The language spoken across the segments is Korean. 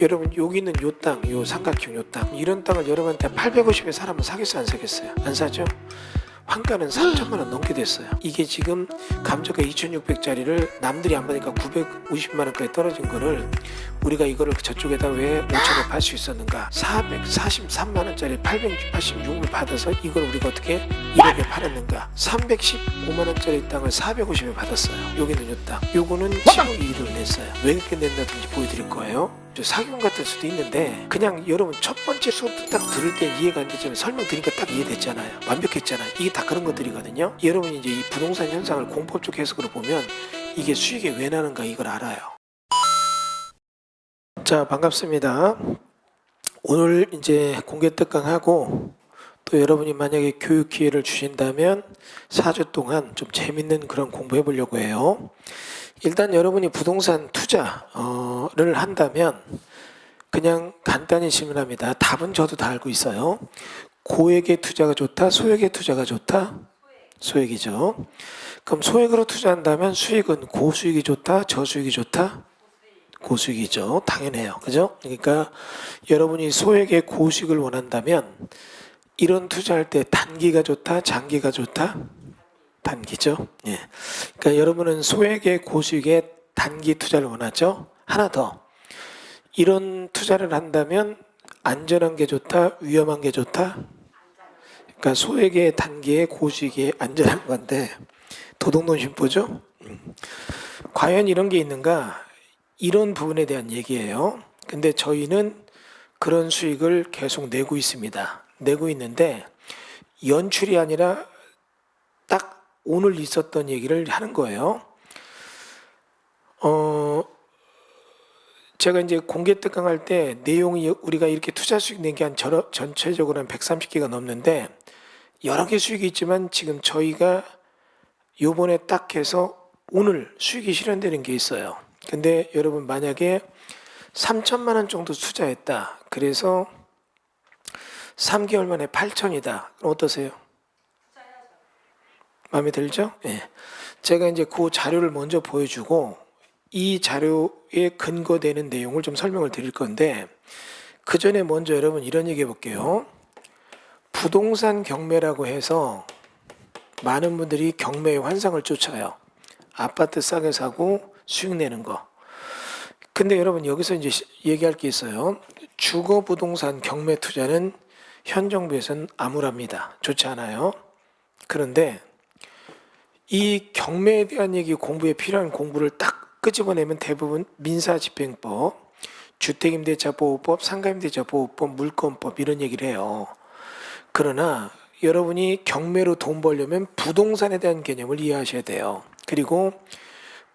여러분 여기 있는 요 땅, 요 삼각형 요 땅, 이런 땅을 여러분한테 850에 사람은 사겠어요, 안 사겠어요? 안 사죠? 환가는 3천만 원 넘게 됐어요. 이게 지금 감정가 2,600짜리를 남들이 안 받으니까 950만 원까지 떨어진 거를 우리가 이거를 저쪽에다 왜 5천에 팔 수 있었는가? 443만 원짜리 886을 받아서 이걸 우리가 어떻게 1억에 팔았는가? 315만 원짜리 땅을 450에 받았어요. 여기는 요 땅. 요거는 7억 2를 냈어요. 왜 그렇게 낸다든지 보여드릴 거예요. 사기꾼 같을 수도 있는데 그냥 여러분 첫 번째 수업도 딱 들을 때 이해가 안 되지만 설명 드리니까 딱 이해됐잖아요. 완벽했잖아요. 이게 다 그런 것들이거든요. 여러분이 이제 이 부동산 현상을 공법적 해석으로 보면 이게 수익이 왜 나는가 이걸 알아요. 자, 반갑습니다. 오늘 이제 공개 특강하고 또 여러분이 만약에 교육 기회를 주신다면 4주 동안 좀 재밌는 그런 공부해 보려고 해요. 일단 여러분이 부동산 투자를 한다면 그냥 간단히 질문합니다. 답은 저도 다 알고 있어요. 고액의 투자가 좋다, 소액의 투자가 좋다? 소액이죠. 그럼 소액으로 투자한다면 수익은 고수익이 좋다, 저수익이 좋다? 고수익이죠. 당연해요. 그죠? 그러니까 여러분이 소액의 고수익을 원한다면 이런 투자할 때 단기가 좋다, 장기가 좋다? 단기죠. 예. 그러니까 여러분은 소액의 고수익의 단기 투자를 원하죠. 하나 더. 이런 투자를 한다면 안전한 게 좋다, 위험한 게 좋다? 그러니까 소액의 단기의 고수익이 안전한 건데 도둑놈 심보죠. 과연 이런 게 있는가? 이런 부분에 대한 얘기예요. 근데 저희는 그런 수익을 계속 내고 있습니다. 내고 있는데 연출이 아니라 딱 오늘 있었던 얘기를 하는 거예요. 제가 이제 공개 특강할 때 내용이 우리가 이렇게 투자 수익 낸 게 한 전체적으로 한 130개가 넘는데 여러 개 수익이 있지만 지금 저희가 요번에 딱 해서 오늘 수익이 실현되는 게 있어요. 근데 여러분 만약에 3천만 원 정도 투자했다. 그래서 3개월 만에 8천이다. 그럼 어떠세요? 마음에 들죠? 예. 제가 이제 그 자료를 먼저 보여주고 이 자료에 근거되는 내용을 좀 설명을 드릴 건데 그 전에 먼저 여러분 이런 얘기 해볼게요. 부동산 경매라고 해서 많은 분들이 경매의 환상을 쫓아요. 아파트 싸게 사고 수익 내는 거. 근데 여러분 여기서 이제 얘기할 게 있어요. 주거 부동산 경매 투자는 현 정부에서는 암울합니다. 좋지 않아요. 그런데 이 경매에 대한 얘기 공부에 필요한 공부를 딱 끄집어내면 대부분 민사집행법, 주택임대차보호법, 상가임대차보호법, 물권법 이런 얘기를 해요. 그러나 여러분이 경매로 돈 벌려면 부동산에 대한 개념을 이해하셔야 돼요. 그리고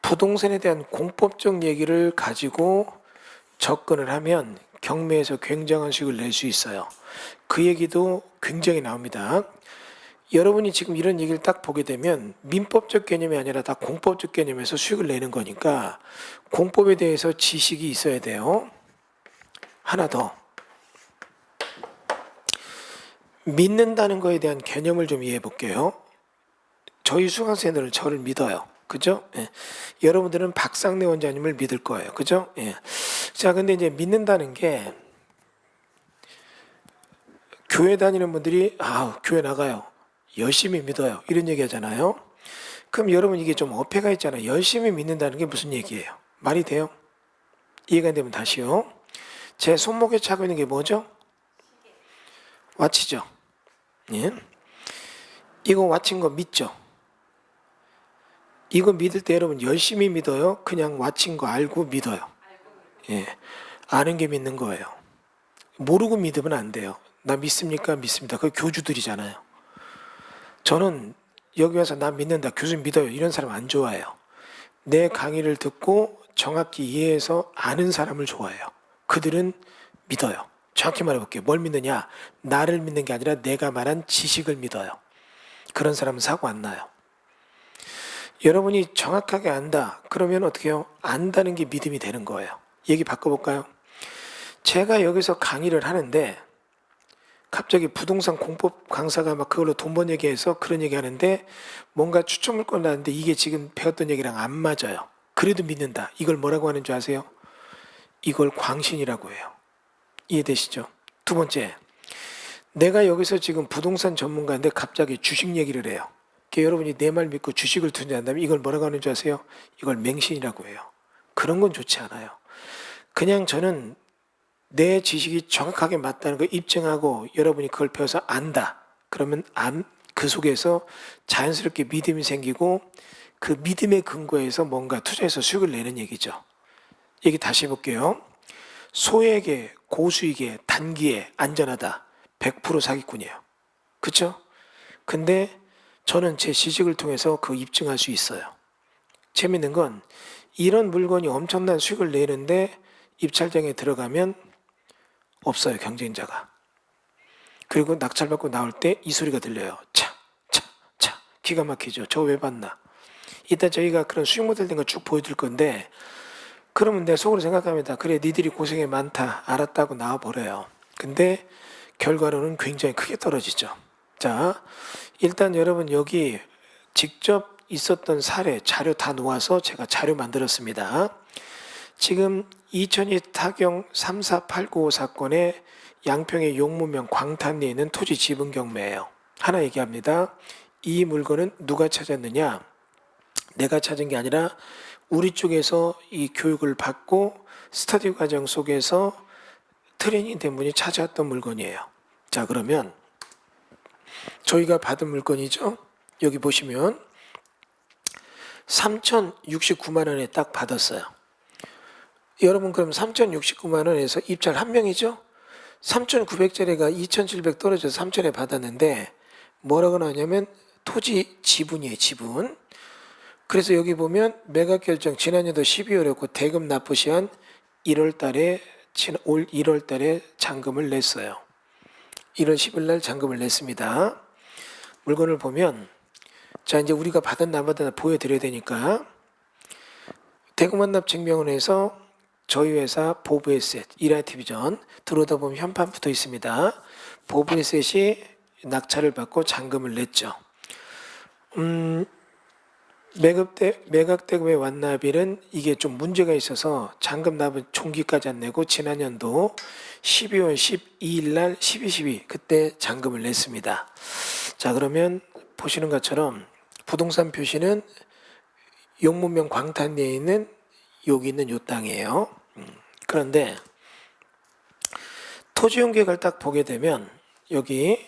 부동산에 대한 공법적 얘기를 가지고 접근을 하면 경매에서 굉장한 수익을 낼 수 있어요. 그 얘기도 굉장히 나옵니다. 여러분이 지금 이런 얘기를 딱 보게 되면 민법적 개념이 아니라 다 공법적 개념에서 수익을 내는 거니까 공법에 대해서 지식이 있어야 돼요. 하나 더. 믿는다는 거에 대한 개념을 좀 이해해 볼게요. 저희 수강생들은 저를 믿어요. 그죠? 예. 여러분들은 박상래 원장님을 믿을 거예요. 그죠? 예. 자, 근데 이제 믿는다는 게 교회 다니는 분들이 교회 나가요. 열심히 믿어요. 이런 얘기 하잖아요. 그럼 여러분 이게 좀 어폐가 있잖아요. 열심히 믿는다는 게 무슨 얘기예요? 말이 돼요? 이해가 안 되면 다시요. 제 손목에 차고 있는 게 뭐죠? 와치죠. 예. 이거 와치인 거 믿죠? 이거 믿을 때 여러분 열심히 믿어요? 그냥 와치인 거 알고 믿어요? 예. 아는 게 믿는 거예요. 모르고 믿으면 안 돼요. 나 믿습니까? 믿습니다. 그 교주들이잖아요. 저는 여기 와서 나 믿는다, 교수님 믿어요 이런 사람 안 좋아해요. 내 강의를 듣고 정확히 이해해서 아는 사람을 좋아해요. 그들은 믿어요. 정확히 말해볼게요. 뭘 믿느냐? 나를 믿는 게 아니라 내가 말한 지식을 믿어요. 그런 사람은 사고 안 나요. 여러분이 정확하게 안다 그러면 어떻게 해요? 안다는 게 믿음이 되는 거예요. 얘기 바꿔볼까요? 제가 여기서 강의를 하는데 갑자기 부동산 공법 강사가 막 그걸로 돈 번 얘기해서 그런 얘기 하는데 뭔가 추천물건 나는데 이게 지금 배웠던 얘기랑 안 맞아요. 그래도 믿는다. 이걸 뭐라고 하는 줄 아세요? 이걸 광신이라고 해요. 이해되시죠? 두 번째, 내가 여기서 지금 부동산 전문가인데 갑자기 주식 얘기를 해요. 여러분이 내 말 믿고 주식을 투자한다면 이걸 뭐라고 하는 줄 아세요? 이걸 맹신이라고 해요. 그런 건 좋지 않아요. 그냥 저는 내 지식이 정확하게 맞다는 걸 입증하고 여러분이 그걸 배워서 안다. 그러면 그 속에서 자연스럽게 믿음이 생기고 그 믿음의 근거에서 뭔가 투자해서 수익을 내는 얘기죠. 얘기 다시 해볼게요. 소액에 고수익에 단기에 안전하다. 100% 사기꾼이에요. 그렇죠? 근데 저는 제 지식을 통해서 그 입증할 수 있어요. 재밌는 건 이런 물건이 엄청난 수익을 내는데 입찰장에 들어가면 없어요, 경쟁자가. 그리고 낙찰받고 나올 때 이 소리가 들려요. 차. 기가 막히죠. 저 왜 봤나. 이따 저희가 그런 수익 모델 된 거 쭉 보여줄 건데 그러면 내 속으로 생각합니다. 그래, 니들이 고생이 많다. 알았다고 나와버려요. 근데 결과로는 굉장히 크게 떨어지죠. 자, 일단 여러분 여기 직접 있었던 사례, 자료 다 놓아서 제가 자료 만들었습니다. 지금 2002 타경 34895 사건의 양평의 용무면 광탄리에 있는 토지 지분 경매예요. 하나 얘기합니다. 이 물건은 누가 찾았느냐? 내가 찾은 게 아니라 우리 쪽에서 이 교육을 받고 스터디 과정 속에서 트레이닝 된 분이 찾아왔던 물건이에요. 자, 그러면 저희가 받은 물건이죠. 여기 보시면 3,069만 원에 딱 받았어요. 여러분 그럼 3,069만 원에서 입찰 한 명이죠? 3,900짜리가 2,700 떨어져서 3,000에 받았는데 뭐라고 나오냐면 토지 지분이에요. 지분. 그래서 여기 보면 매각 결정 지난해도 12월이었고 대금 납부 시한 1월 달에 올 1월 달에 잔금을 냈어요. 1월 10일 날 잔금을 냈습니다. 물건을 보면 자, 이제 우리가 받았나 안 받았나 보여드려야 되니까 대금 완납 증명을 해서 저희 회사 보브에셋 이라이티비전 들어오다 보면 현판 붙어 있습니다. 보브에셋이 낙찰을 받고 잔금을 냈죠. 매각 대금의 완납일은 이게 좀 문제가 있어서 잔금 납은 총기까지 안 내고 지난년도 12월 12일 날 12.12 그때 잔금을 냈습니다. 자, 그러면 보시는 것처럼 부동산 표시는 용문면 광탄리에 있는 여기 있는 요 땅이에요. 그런데 토지용 계획을 딱 보게 되면 여기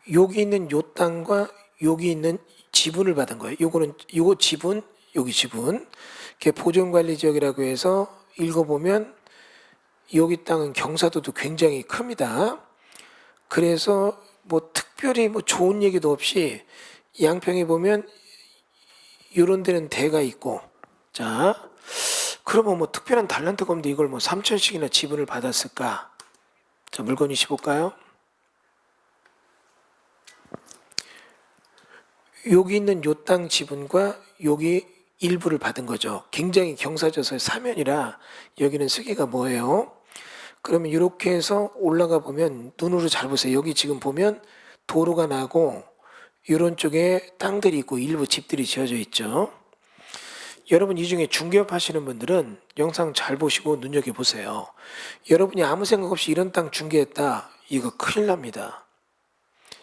있는 요 땅과 여기 있는 지분을 받은 거예요. 요거 지분, 여기 지분. 이게 보존관리지역이라고 해서 읽어보면 여기 땅은 경사도도 굉장히 큽니다. 그래서 뭐 특별히 뭐 좋은 얘기도 없이 양평에 보면 이런 데는 대가 있고, 자, 그러면 뭐 특별한 달란트가 없는데 이걸 뭐 3,000씩이나 지분을 받았을까? 자, 물건 이시 볼까요? 여기 있는 요 땅 지분과 여기 일부를 받은 거죠. 굉장히 경사져서의 사면이라 여기는 쓰기가 뭐예요? 그러면 이렇게 해서 올라가 보면 눈으로 잘 보세요. 여기 지금 보면 도로가 나고 이런 쪽에 땅들이 있고 일부 집들이 지어져 있죠. 여러분 이 중에 중개업 하시는 분들은 영상 잘 보시고 눈여겨보세요. 여러분이 아무 생각 없이 이런 땅 중개했다. 이거 큰일 납니다.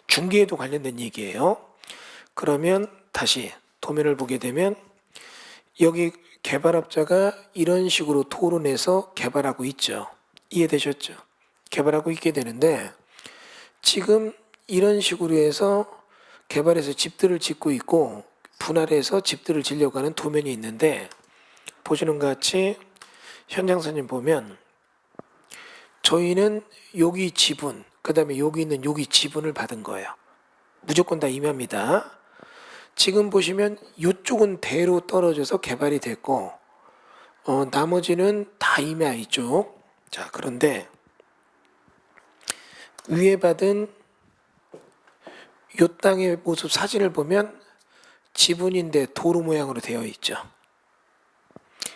중개에도 관련된 얘기예요. 그러면 다시 도면을 보게 되면 여기 개발업자가 이런 식으로 토론해서 개발하고 있죠. 이해되셨죠? 개발하고 있게 되는데 지금 이런 식으로 해서 개발해서 집들을 짓고 있고 분할해서 집들을 지려고 하는 도면이 있는데 보시는 것 같이 현장사님 보면 저희는 여기 지분 그 다음에 여기 있는 여기 지분을 받은 거예요. 무조건 다 임야입니다. 지금 보시면 이쪽은 대로 떨어져서 개발이 됐고 나머지는 다 임야 이쪽. 자, 그런데 위에 받은 이 땅의 모습 사진을 보면 지분인데 도로 모양으로 되어 있죠.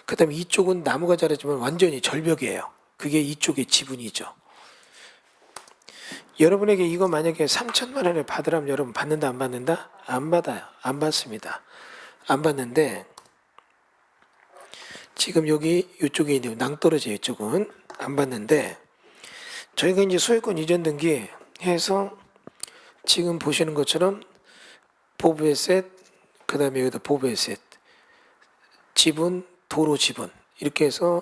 그 다음에 이쪽은 나무가 자라지만 완전히 절벽이에요. 그게 이쪽의 지분이죠. 여러분에게 이거 만약에 3,000만 원에 받으라면 여러분 받는다 안 받는다? 안 받아요. 안 받습니다. 안 받는데 지금 여기 이쪽에 있는 낭떠러지 이쪽은 안 봤는데 저희가 이제 소유권 이전 등기 해서 지금 보시는 것처럼 보부에셋 그다음에 여기다 보부에셋 지분 도로 지분 이렇게 해서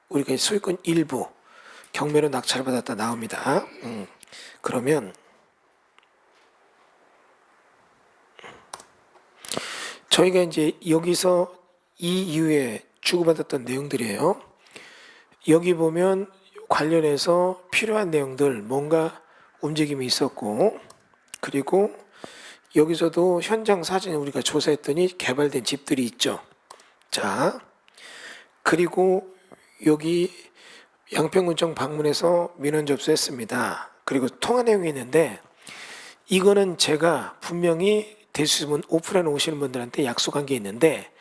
우리가 소유권 일부 경매로 낙찰받았다 나옵니다. 그러면 저희가 이제 여기서 이 이후에 주고받았던 내용들이에요. 여기 보면 관련해서 필요한 내용들 뭔가 움직임이 있었고 그리고 여기서도 현장 사진 우리가 조사했더니 개발된 집들이 있죠. 자, 그리고 여기 양평군청 방문해서 민원 접수했습니다. 그리고 통화 내용이 있는데 이거는 제가 분명히 대수문 오프라인 오시는 분들한테 약속한 게 있는데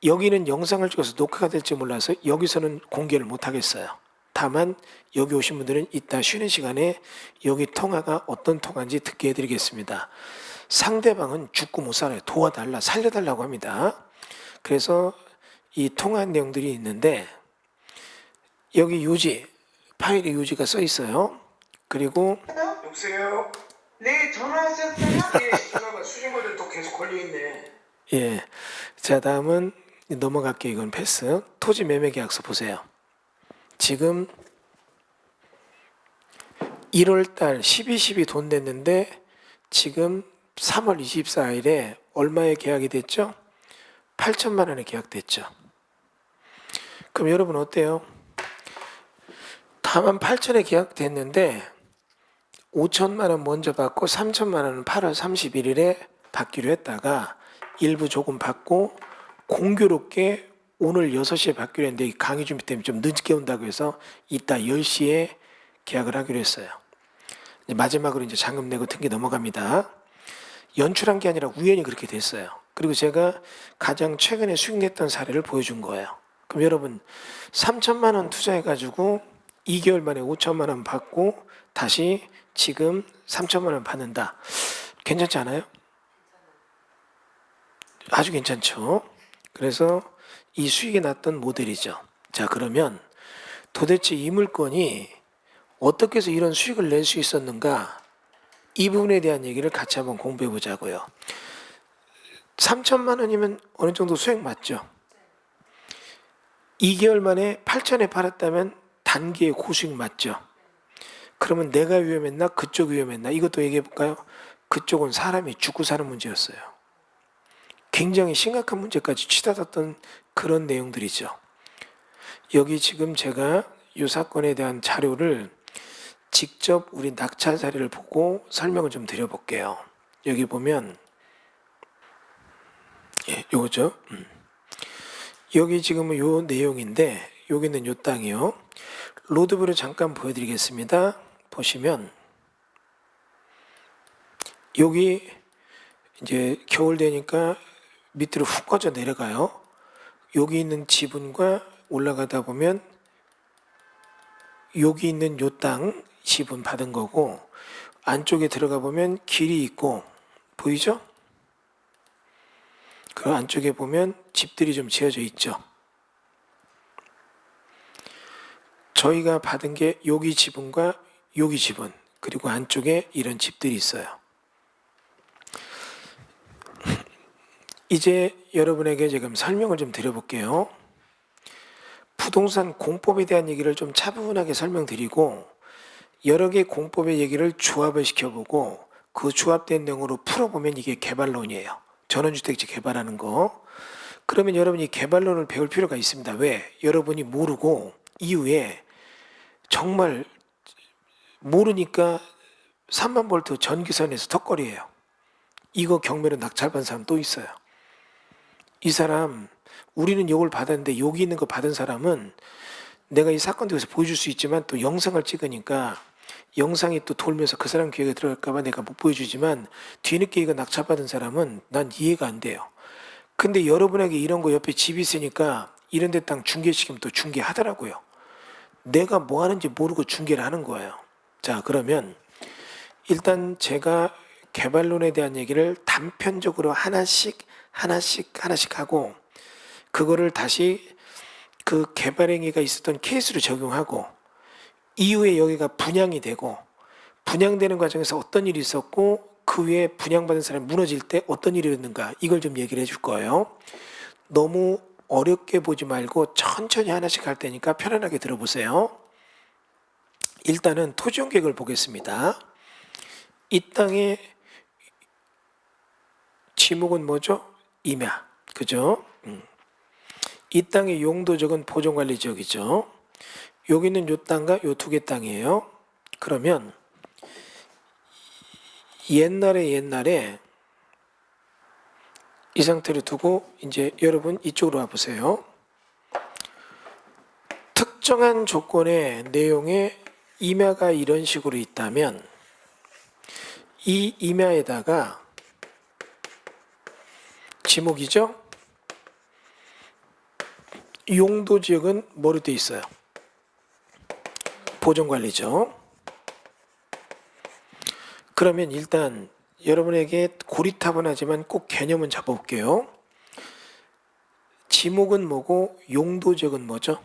여기는 영상을 찍어서 녹화가 될지 몰라서 여기서는 공개를 못 하겠어요. 다만 여기 오신 분들은 이따 쉬는 시간에 여기 통화가 어떤 통화인지 듣게 해드리겠습니다. 상대방은 죽고 못 살아요. 도와달라 살려달라고 합니다. 그래서 이 통화 내용들이 있는데 여기 요지 파일에 요지가 써 있어요. 그리고 여보세요. 네, 전화하셨어요? 예, 전화가 수신거리는 또 계속 걸려 있네. 예, 자 다음은 넘어갈게요. 이건 패스. 토지 매매 계약서 보세요. 지금 1월달 12.12 돈 냈는데 지금 3월 24일에 얼마에 계약이 됐죠? 8천만 원에 계약됐죠. 그럼 여러분 어때요? 다만 8천에 계약됐는데 5천만 원 먼저 받고 3천만 원은 8월 31일에 받기로 했다가 일부 조금 받고 공교롭게 오늘 6시에 받기로 했는데 강의 준비 때문에 좀 늦게 온다고 해서 이따 10시에 계약을 하기로 했어요. 마지막으로 이제 잔금 내고 등기 넘어갑니다. 연출한 게 아니라 우연히 그렇게 됐어요. 그리고 제가 가장 최근에 수익냈던 사례를 보여준 거예요. 그럼 여러분 3천만 원 투자해가지고 2개월 만에 5천만 원 받고 다시 지금 3천만 원 받는다. 괜찮지 않아요? 아주 괜찮죠. 그래서 이 수익이 났던 모델이죠. 자, 그러면 도대체 이 물건이 어떻게 해서 이런 수익을 낼 수 있었는가? 이 부분에 대한 얘기를 같이 한번 공부해 보자고요. 3천만 원이면 어느 정도 수익 맞죠? 2개월 만에 8천에 팔았다면 단기의 고수익 맞죠? 그러면 내가 위험했나? 그쪽 위험했나? 이것도 얘기해 볼까요? 그쪽은 사람이 죽고 사는 문제였어요. 굉장히 심각한 문제까지 치닫았던 그런 내용들이죠. 여기 지금 제가 이 사건에 대한 자료를 직접 우리 낙찰 자료를 보고 설명을 좀 드려볼게요. 여기 보면 요거죠. 여기 지금은 요 내용인데 여기는 요 땅이요. 로드뷰를 잠깐 보여드리겠습니다. 보시면 여기 이제 겨울 되니까 밑으로 훅 꺼져 내려가요. 여기 있는 지분과 올라가다 보면 여기 있는 요 땅 지분 받은 거고 안쪽에 들어가 보면 길이 있고 보이죠? 그 안쪽에 보면 집들이 좀 지어져 있죠. 저희가 받은 게 여기 지분과 여기 지분 그리고 안쪽에 이런 집들이 있어요. 이제 여러분에게 지금 설명을 좀 드려볼게요. 부동산 공법에 대한 얘기를 좀 차분하게 설명드리고 여러 개 공법의 얘기를 조합을 시켜보고 그 조합된 내용으로 풀어보면 이게 개발론이에요. 전원주택지 개발하는 거. 그러면 여러분이 개발론을 배울 필요가 있습니다. 왜? 여러분이 모르고 이후에 정말 모르니까 3만 볼트 전기선에서 턱걸이에요. 이거 경매로 낙찰받은 사람 또 있어요. 이 사람 우리는 욕을 받았는데 여기 있는 거 받은 사람은 내가 이 사건 대해서 보여줄 수 있지만 또 영상을 찍으니까 영상이 또 돌면서 그 사람 기억에 들어갈까 봐 내가 못 보여주지만 뒤늦게 이거 낙찰받은 사람은 난 이해가 안 돼요. 근데 여러분에게 이런 거 옆에 집이 있으니까 이런 데 땅 중개시키면 또 중개하더라고요. 내가 뭐 하는지 모르고 중개를 하는 거예요. 자, 그러면 일단 제가 개발론에 대한 얘기를 단편적으로 하나씩 하고 그거를 다시 그 개발행위가 있었던 케이스로 적용하고 이후에 여기가 분양이 되고 분양되는 과정에서 어떤 일이 있었고 그 위에 분양받은 사람이 무너질 때 어떤 일이 있는가 이걸 좀 얘기를 해줄 거예요. 너무 어렵게 보지 말고 천천히 하나씩 할 테니까 편안하게 들어보세요. 일단은 토지용계획을 보겠습니다. 이 땅의 지목은 뭐죠? 임야. 그죠? 이 땅의 용도적은 보존관리지역이죠. 여기는 요 땅과 요 두 개 땅이에요. 그러면 옛날에 이 상태로 두고 이제 여러분 이쪽으로 와보세요. 특정한 조건의 내용에 임야가 이런 식으로 있다면 이 임야에다가 지목이죠? 용도지역은 뭐로 되어 있어요? 보존관리죠. 그러면 일단 여러분에게 고리타분하지만 꼭 개념은 잡아볼게요. 지목은 뭐고 용도지역은 뭐죠?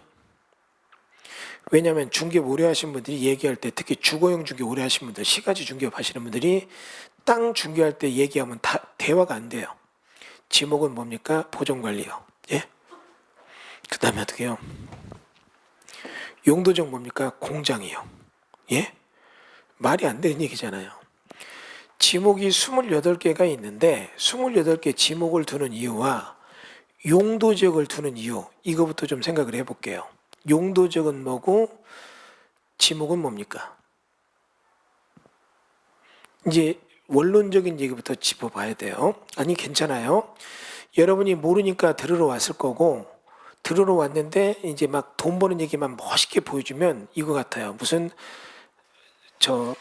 왜냐하면 중개업 오래 하신 분들이 얘기할 때 특히 주거용 중개업 오래 하신 분들 시가지 중개업 하시는 분들이 땅 중개할 때 얘기하면 다 대화가 안 돼요. 지목은 뭡니까? 보존관리요. 예? 그 다음에 어떻게 해요? 용도지역 뭡니까? 공장이요. 예? 말이 안 되는 얘기잖아요. 지목이 28개가 있는데 28개 지목을 두는 이유와 용도지역을 두는 이유 이거부터 좀 생각을 해볼게요. 용도지역은 뭐고 지목은 뭡니까? 이제 원론적인 얘기부터 짚어봐야 돼요. 아니 괜찮아요. 여러분이 모르니까 들으러 왔을 거고 들으러 왔는데 이제 막 돈 버는 얘기만 멋있게 보여주면 이거 같아요. 무슨 저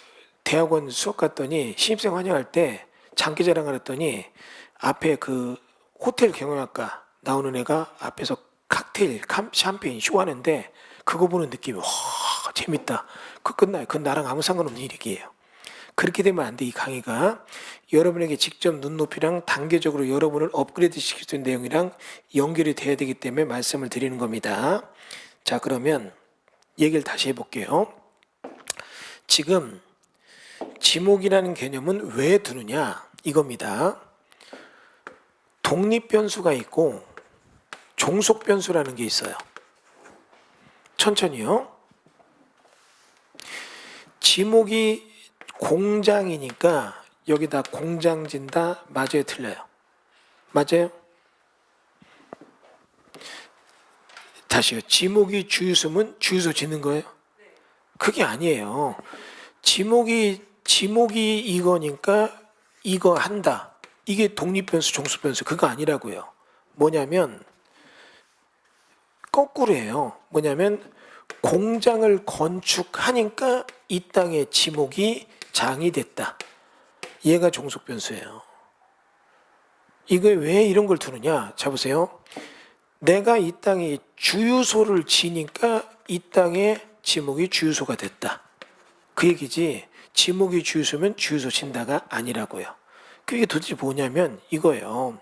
대학원 수업 갔더니 신입생 환영할 때 장기자랑을 했더니 앞에 그 호텔 경영학과 나오는 애가 앞에서 칵테일, 샴페인 쇼하는데 그거 보는 느낌이 와 재밌다. 그 끝나요. 그건 나랑 아무 상관없는 얘기예요. 그렇게 되면 안 돼. 이 강의가 여러분에게 직접 눈높이랑 단계적으로 여러분을 업그레이드 시킬 수 있는 내용이랑 연결이 돼야 되기 때문에 말씀을 드리는 겁니다. 자 그러면 얘기를 다시 해볼게요. 지금 지목이라는 개념은 왜 두느냐 이겁니다. 독립변수가 있고 종속변수라는 게 있어요. 천천히요. 지목이 공장이니까 여기다 공장 진다 맞아요 틀려요? 맞아요? 다시요. 지목이 주유소면 주유소 짓는 거예요? 그게 아니에요. 지목이 이거니까 이거 한다. 이게 독립변수 종속변수 그거 아니라고요. 뭐냐면 거꾸로예요. 뭐냐면 공장을 건축하니까 이 땅의 지목이 장이 됐다. 얘가 종속변수예요. 이게 왜 이런 걸 두느냐? 자 보세요. 내가 이 땅에 주유소를 지니까 이 땅의 지목이 주유소가 됐다. 그 얘기지 지목이 주유소면 주유소 진다가 아니라고요. 그게 도대체 뭐냐면 이거예요.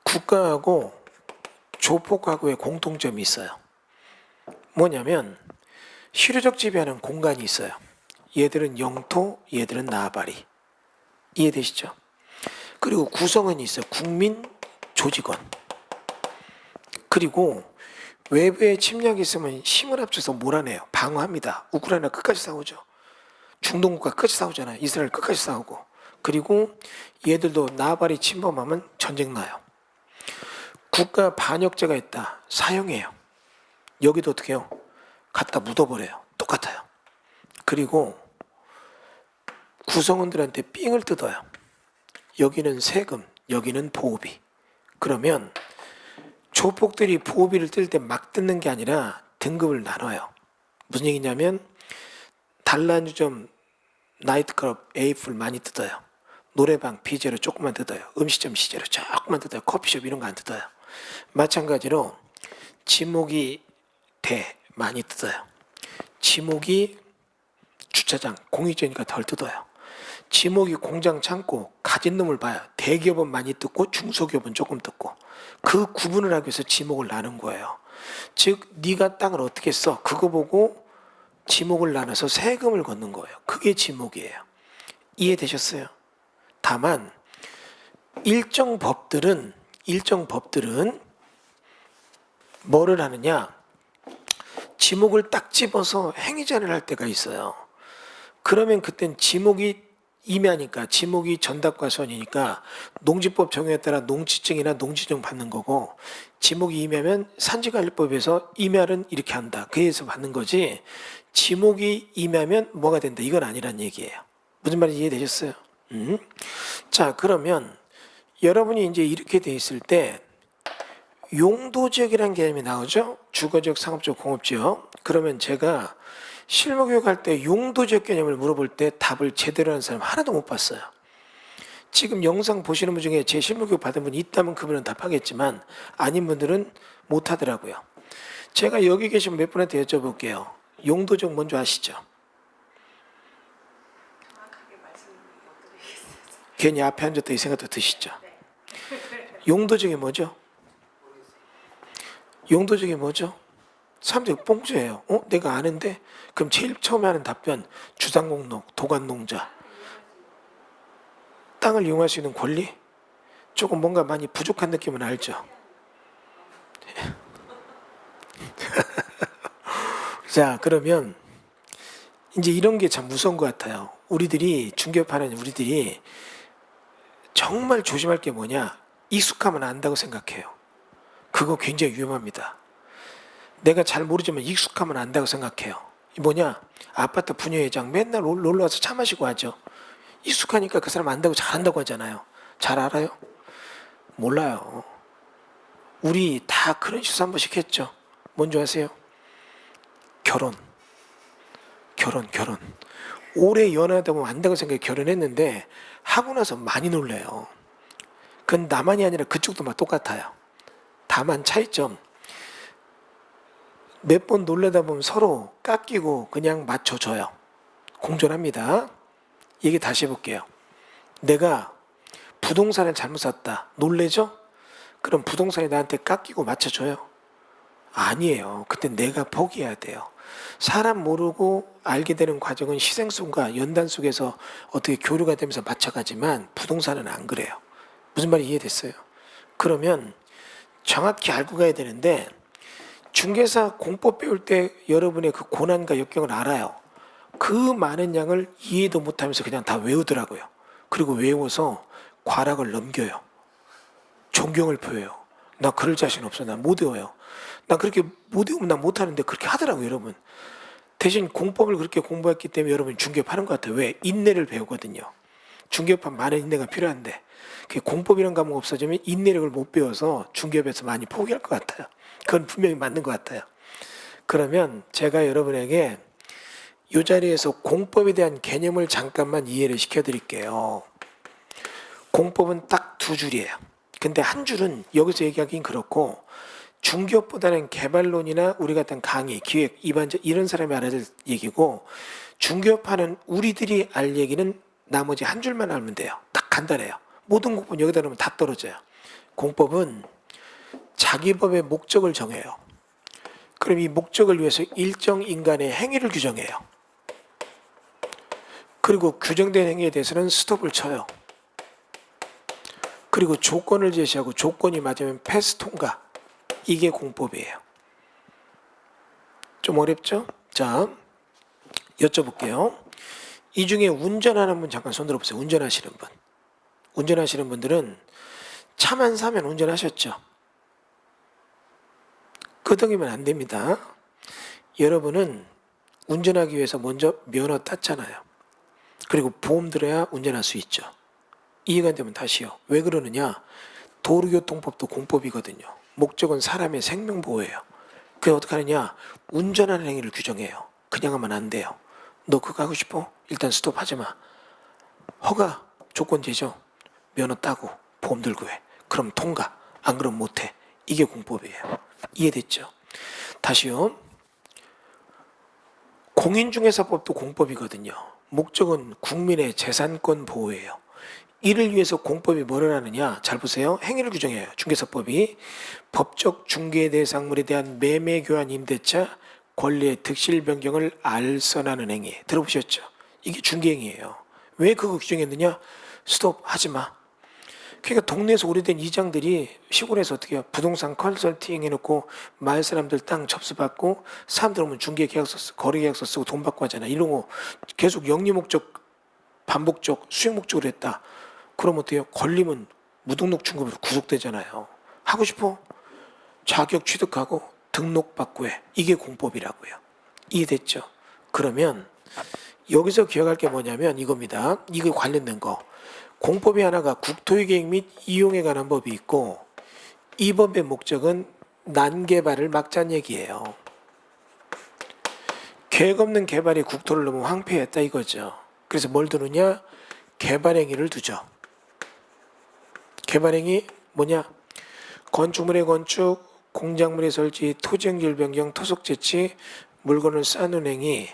국가하고 조폭하고의 공통점이 있어요. 뭐냐면 실효적 지배하는 공간이 있어요. 얘들은 영토, 얘들은 나아바리. 이해되시죠? 그리고 구성원이 있어요. 국민, 조직원. 그리고 외부의 침략이 있으면 힘을 합쳐서 몰아내요. 방어합니다. 우크라이나 끝까지 싸우죠. 중동국가 끝까지 싸우잖아요. 이스라엘 끝까지 싸우고. 그리고 얘들도 나발이 침범하면 전쟁 나요. 국가 반역죄가 있다. 사형해요. 여기도 어떻게 해요? 갖다 묻어버려요. 똑같아요. 그리고 구성원들한테 삥을 뜯어요. 여기는 세금, 여기는 보호비. 그러면 조폭들이 보호비를 뜯을 때 막 뜯는 게 아니라 등급을 나눠요. 무슨 얘기냐면 단란주점, 나이트클럽, 에이플 많이 뜯어요. 노래방, 비제로 조금만 뜯어요. 음식점, 시제로 조금만 뜯어요. 커피숍 이런 거 안 뜯어요. 마찬가지로 지목이 대 많이 뜯어요. 지목이 주차장, 공익제니까 덜 뜯어요. 지목이 공장 창고, 가진 놈을 봐요. 대기업은 많이 뜯고 중소기업은 조금 뜯고 그 구분을 하기 위해서 지목을 나눈 거예요. 즉 네가 땅을 어떻게 써? 그거 보고 지목을 나눠서 세금을 걷는 거예요. 그게 지목이에요. 이해되셨어요? 다만 일정 법들은 뭐를 하느냐? 지목을 딱 집어서 행위자를 할 때가 있어요. 그러면 그땐 지목이 임야니까 지목이 전답과수원이니까 농지법 정형에 따라 농지증이나 농지증 받는 거고 지목이 임야면 산지관리법에서 임야는 이렇게 한다. 그래서 받는 거지 지목이 임야면 뭐가 된다. 이건 아니란 얘기예요. 무슨 말인지 이해되셨어요? 자 그러면 여러분이 이제 이렇게 돼 있을 때 용도지역이라는 개념이 나오죠. 주거지역, 상업지역, 공업지역. 그러면 제가 실무교육할 때 용도지역 개념을 물어볼 때 답을 제대로 하는 사람 하나도 못 봤어요. 지금 영상 보시는 분 중에 제 실무교육 받은 분이 있다면 그분은 답하겠지만 아닌 분들은 못 하더라고요. 제가 여기 계신 몇 분한테 여쭤볼게요. 용도지역 뭔지 아시죠? 괜히 앞에 앉았다 이 생각도 드시죠? 용도지역이 뭐죠? 용도적이 뭐죠? 사람들이 뽕주예요. 내가 아는데? 그럼 제일 처음에 하는 답변 주상공록, 도관농자 땅을 이용할 수 있는 권리? 조금 뭔가 많이 부족한 느낌은 알죠? 자 그러면 이제 이런 게 참 무서운 것 같아요. 우리들이 중개업하는 우리들이 정말 조심할 게 뭐냐? 익숙하면 안다고 생각해요. 그거 굉장히 위험합니다. 내가 잘 모르지만 익숙하면 안다고 생각해요. 뭐냐? 아파트 분여회장 맨날 놀러 와서 차 마시고 하죠. 익숙하니까 그 사람 안다고 잘한다고 하잖아요. 잘 알아요? 몰라요. 우리 다 그런 실수 한 번씩 했죠. 뭔지 아세요? 결혼. 오래 연하다 보면 안다고 생각해 결혼했는데 하고 나서 많이 놀래요. 그건 나만이 아니라 그쪽도 막 똑같아요. 다만 차이점 몇 번 놀래다 보면 서로 깎이고 그냥 맞춰줘요. 공존합니다. 얘기 다시 해볼게요. 내가 부동산을 잘못 샀다. 놀래죠? 그럼 부동산이 나한테 깎이고 맞춰줘요? 아니에요. 그때 내가 포기해야 돼요. 사람 모르고 알게 되는 과정은 희생성과 연단 속에서 어떻게 교류가 되면서 맞춰가지만 부동산은 안 그래요. 무슨 말이 이해됐어요? 그러면 정확히 알고 가야 되는데 중개사 공법 배울 때 여러분의 그 고난과 역경을 알아요. 그 많은 양을 이해도 못하면서 그냥 다 외우더라고요. 그리고 외워서 과락을 넘겨요. 존경을 표해요. 나 그럴 자신 없어. 나 못 외워요. 나 그렇게 못 외우면 나 못하는데 그렇게 하더라고요, 여러분. 대신 공법을 그렇게 공부했기 때문에 여러분 중개업하는 것 같아요. 왜? 인내를 배우거든요. 중개업하면 많은 인내가 필요한데 공법이란 과목 없어지면 인내력을 못 배워서 중개업에서 많이 포기할 것 같아요. 그건 분명히 맞는 것 같아요. 그러면 제가 여러분에게 이 자리에서 공법에 대한 개념을 잠깐만 이해를 시켜드릴게요. 공법은 딱 두 줄이에요. 근데 한 줄은 여기서 얘기하긴 그렇고 중개업보다는 개발론이나 우리 같은 강의, 기획, 입안자 이런 사람이 알아야 될 얘기고 중개업하는 우리들이 알 얘기는 나머지 한 줄만 알면 돼요. 딱 간단해요. 모든 공법은 여기다 놓으면 다 떨어져요. 공법은 자기 법의 목적을 정해요. 그럼 이 목적을 위해서 일정 인간의 행위를 규정해요. 그리고 규정된 행위에 대해서는 스톱을 쳐요. 그리고 조건을 제시하고 조건이 맞으면 패스 통과. 이게 공법이에요. 좀 어렵죠? 자, 여쭤볼게요. 이 중에 운전하는 분 잠깐 손 들어보세요. 운전하시는 분. 운전하시는 분들은 차만 사면 운전하셨죠? 끄덕이면 안 됩니다. 여러분은 운전하기 위해서 먼저 면허 땄잖아요. 그리고 보험 들어야 운전할 수 있죠. 이해가 안 되면 다시요. 왜 그러느냐? 도로교통법도 공법이거든요. 목적은 사람의 생명보호예요. 그게 어떻게 하느냐? 운전하는 행위를 규정해요. 그냥 하면 안 돼요. 너 그거 하고 싶어? 일단 스톱하지 마. 허가, 조건 제죠. 면허 따고 보험 들고 해. 그럼 통과. 안 그럼 못해. 이게 공법이에요. 이해됐죠? 다시요. 공인중개사법도 공법이거든요. 목적은 국민의 재산권 보호예요. 이를 위해서 공법이 뭐를 하느냐? 잘 보세요. 행위를 규정해요. 중개사법이 법적 중개 대상물에 대한 매매 교환 임대차 권리의 득실 변경을 알선하는 행위. 들어보셨죠? 이게 중개행위예요. 왜 그거 규정했느냐? 스톱 하지 마. 그러니까 동네에서 오래된 이장들이 시골에서 어떻게 해요? 부동산 컨설팅 해놓고 마을 사람들 땅 접수받고 사람들 오면 중개계약서 쓰고 거래계약서 쓰고 돈 받고 하잖아. 이런 거 계속 영리 목적 반복적 수익 목적으로 했다. 그럼 어때요? 걸리면 무등록 중급으로 구속되잖아요. 하고 싶어? 자격 취득하고 등록받고 해. 이게 공법이라고요. 이해됐죠? 그러면 여기서 기억할 게 뭐냐면 이겁니다. 이거 관련된 거. 공법이 하나가 국토의 계획 및 이용에 관한 법이 있고 이 법의 목적은 난개발을 막자는 얘기예요. 계획 없는 개발이 국토를 너무 황폐했다 이거죠. 그래서 뭘 두느냐? 개발행위를 두죠. 개발행위 뭐냐? 건축물의 건축, 공작물의 설치, 토지행질 변경, 토속 재치, 물건을 쌓는 행위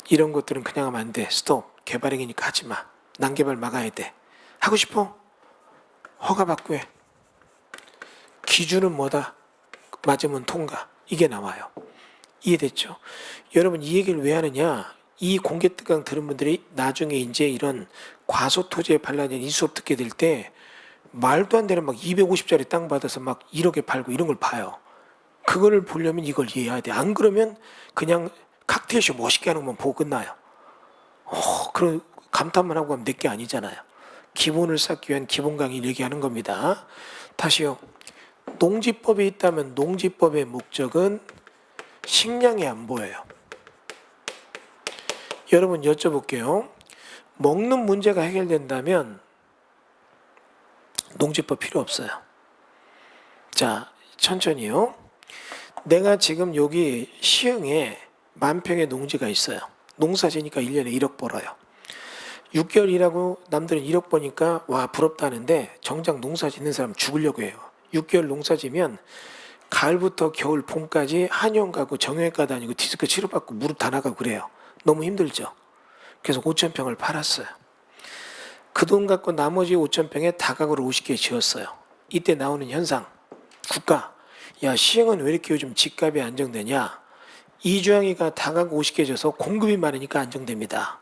이런 것들은 그냥 하면 안 돼. 스톱. 개발행위니까 하지 마. 난개발 막아야 돼. 하고 싶어? 허가받고 해. 기준은 뭐다? 맞으면 통과. 이게 나와요. 이해됐죠? 여러분 이 얘기를 왜 하느냐? 이 공개특강 들은 분들이 나중에 이제 이런 과소토지에 반란된 이 수업 듣게 될 때 말도 안 되는 막 250짜리 땅 받아서 막 1억에 팔고 이런 걸 봐요. 그거를 보려면 이걸 이해해야 돼. 안 그러면 그냥 칵테일쇼 멋있게 하는 것만 보고 끝나요. 그런 감탄만 하고 하면 내게 아니잖아요. 기본을 쌓기 위한 기본 강의를 얘기하는 겁니다. 다시요. 농지법이 있다면 농지법의 목적은 식량이 안 보여요. 여러분 여쭤볼게요. 먹는 문제가 해결된다면 농지법 필요 없어요. 자, 천천히요. 내가 지금 여기 시흥에 10,000평의 농지가 있어요. 농사지니까 1년에 1억 벌어요. 6개월 일하고 남들은 1억 버니까 와 부럽다는데 정작 농사 짓는 사람 죽으려고 해요. 6개월 농사 지면 가을부터 겨울 봄까지 한의원 가고 정형외과 다니고 디스크 치료받고 무릎 다 나가고 그래요. 너무 힘들죠. 그래서 5,000평을 팔았어요. 그 돈 갖고 나머지 5,000평에 다가구를 50개 지었어요. 이때 나오는 현상. 국가. 야 시흥은 왜 이렇게 요즘 집값이 안정되냐. 이주영이가 다가구 50개 져서 공급이 많으니까 안정됩니다.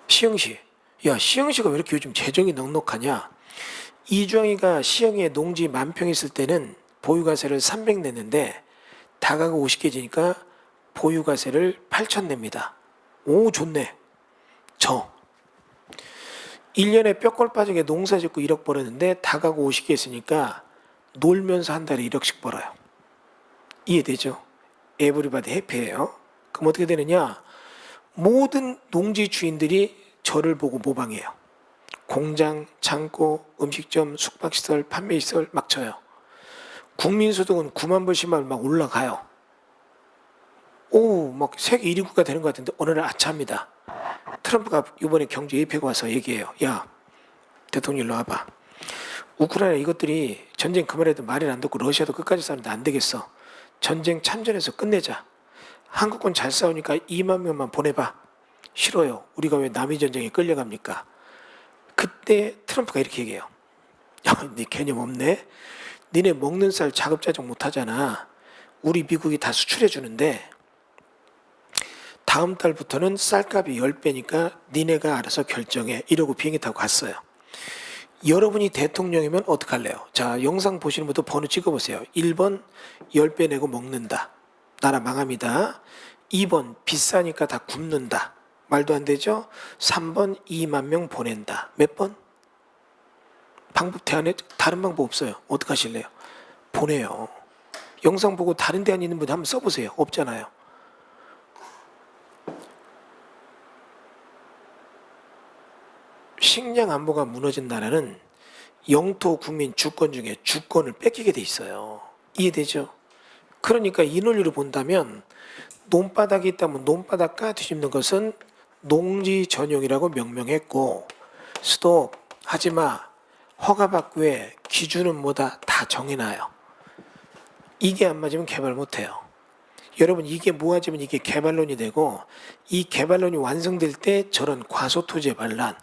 시흥시. 야 시흥시가 왜 이렇게 요즘 재정이 넉넉하냐. 이주영이가 시흥에 농지 10,000평 있을 때는 보유가세를 300 냈는데 다가구 50개 지니까 보유가세를 8,000 냅니다. 오 좋네. 1년에 뼈골 빠지게 농사 짓고 1억 벌었는데 다가구 50개 있으니까 놀면서 한 달에 1억씩 벌어요. 이해되죠? 에브리바디 해피해요. 그럼 어떻게 되느냐? 모든 농지 주인들이 저를 보고 모방해요. 공장, 창고, 음식점, 숙박시설, 판매시설 막 쳐요. 국민소득은 9만 불, 10만 불 막 올라가요. 오, 막 세계 1위 국가 되는 것 같은데 어느 날 아차합니다. 트럼프가 이번에 경제 예패가 와서 얘기해요. 야, 대통령 일로 와봐. 우크라이나 이것들이 전쟁 그만해도 말을 안 듣고 러시아도 끝까지 싸우는데 안 되겠어. 전쟁 참전해서 끝내자. 한국군 잘 싸우니까 2만 명만 보내봐. 싫어요. 우리가 왜 남의 전쟁에 끌려갑니까? 그때 트럼프가 이렇게 얘기해요. 야, 네 개념 없네. 니네 먹는 쌀 자급자족 못하잖아. 우리 미국이 다 수출해 주는데 다음 달부터는 쌀값이 10배니까 니네가 알아서 결정해. 이러고 비행기 타고 갔어요. 여러분이 대통령이면 어떡할래요? 자, 영상 보시는 분도 번호 찍어보세요. 1번 10배 내고 먹는다. 나라 망합니다. 2번 비싸니까 다 굶는다. 말도 안 되죠? 3번 2만 명 보낸다. 몇 번? 방법 대안에 다른 방법 없어요. 어떡하실래요? 보내요. 영상 보고 다른 대안 있는 분 한번 써보세요. 없잖아요. 식량 안보가 무너진 나라는 영토 국민 주권 중에 주권을 뺏기게 돼 있어요. 이해되죠? 그러니까 이 논리로 본다면 논바닥이 있다면 논바닥 뒤집는 것은 농지 전용이라고 명명했고 스톱 하지마 허가받고 해 기준은 뭐다 다 정해놔요. 이게 안 맞으면 개발 못해요. 여러분 이게 모아지면 이게 개발론이 되고 이 개발론이 완성될 때 저런 과소토지의 반란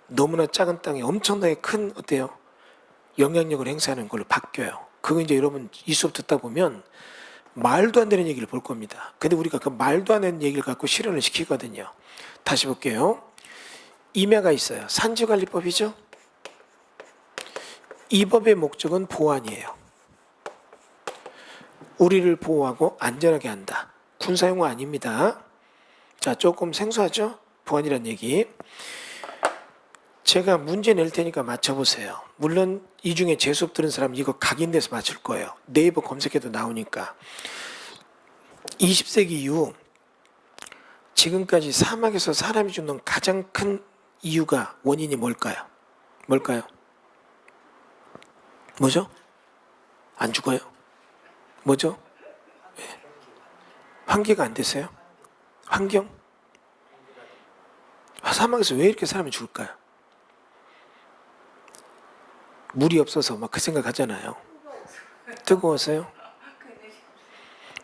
너무나 작은 땅에 엄청나게 큰 어때요? 영향력을 행사하는 걸로 바뀌어요. 그거 이제 여러분 이 수업 듣다 보면 말도 안 되는 얘기를 볼 겁니다. 근데 우리가 그 말도 안 되는 얘기를 갖고 실현을 시키거든요. 다시 볼게요. 임야가 있어요. 산지관리법이죠. 이 법의 목적은 보안이에요. 우리를 보호하고 안전하게 한다. 군사용어 아닙니다. 자, 조금 생소하죠? 보안이란 얘기. 제가 문제 낼 테니까 맞춰보세요. 물론 이 중에 제 수업 들은 사람 이거 각인돼서 맞출 거예요. 네이버 검색해도 나오니까. 20세기 이후 지금까지 사막에서 사람이 죽는 가장 큰 이유가 원인이 뭘까요? 뭘까요? 뭐죠? 안 죽어요? 뭐죠? 네. 환기가 안 되세요? 환경? 사막에서 왜 이렇게 사람이 죽을까요? 물이 없어서 막 그 생각 하잖아요. 뜨거워서요?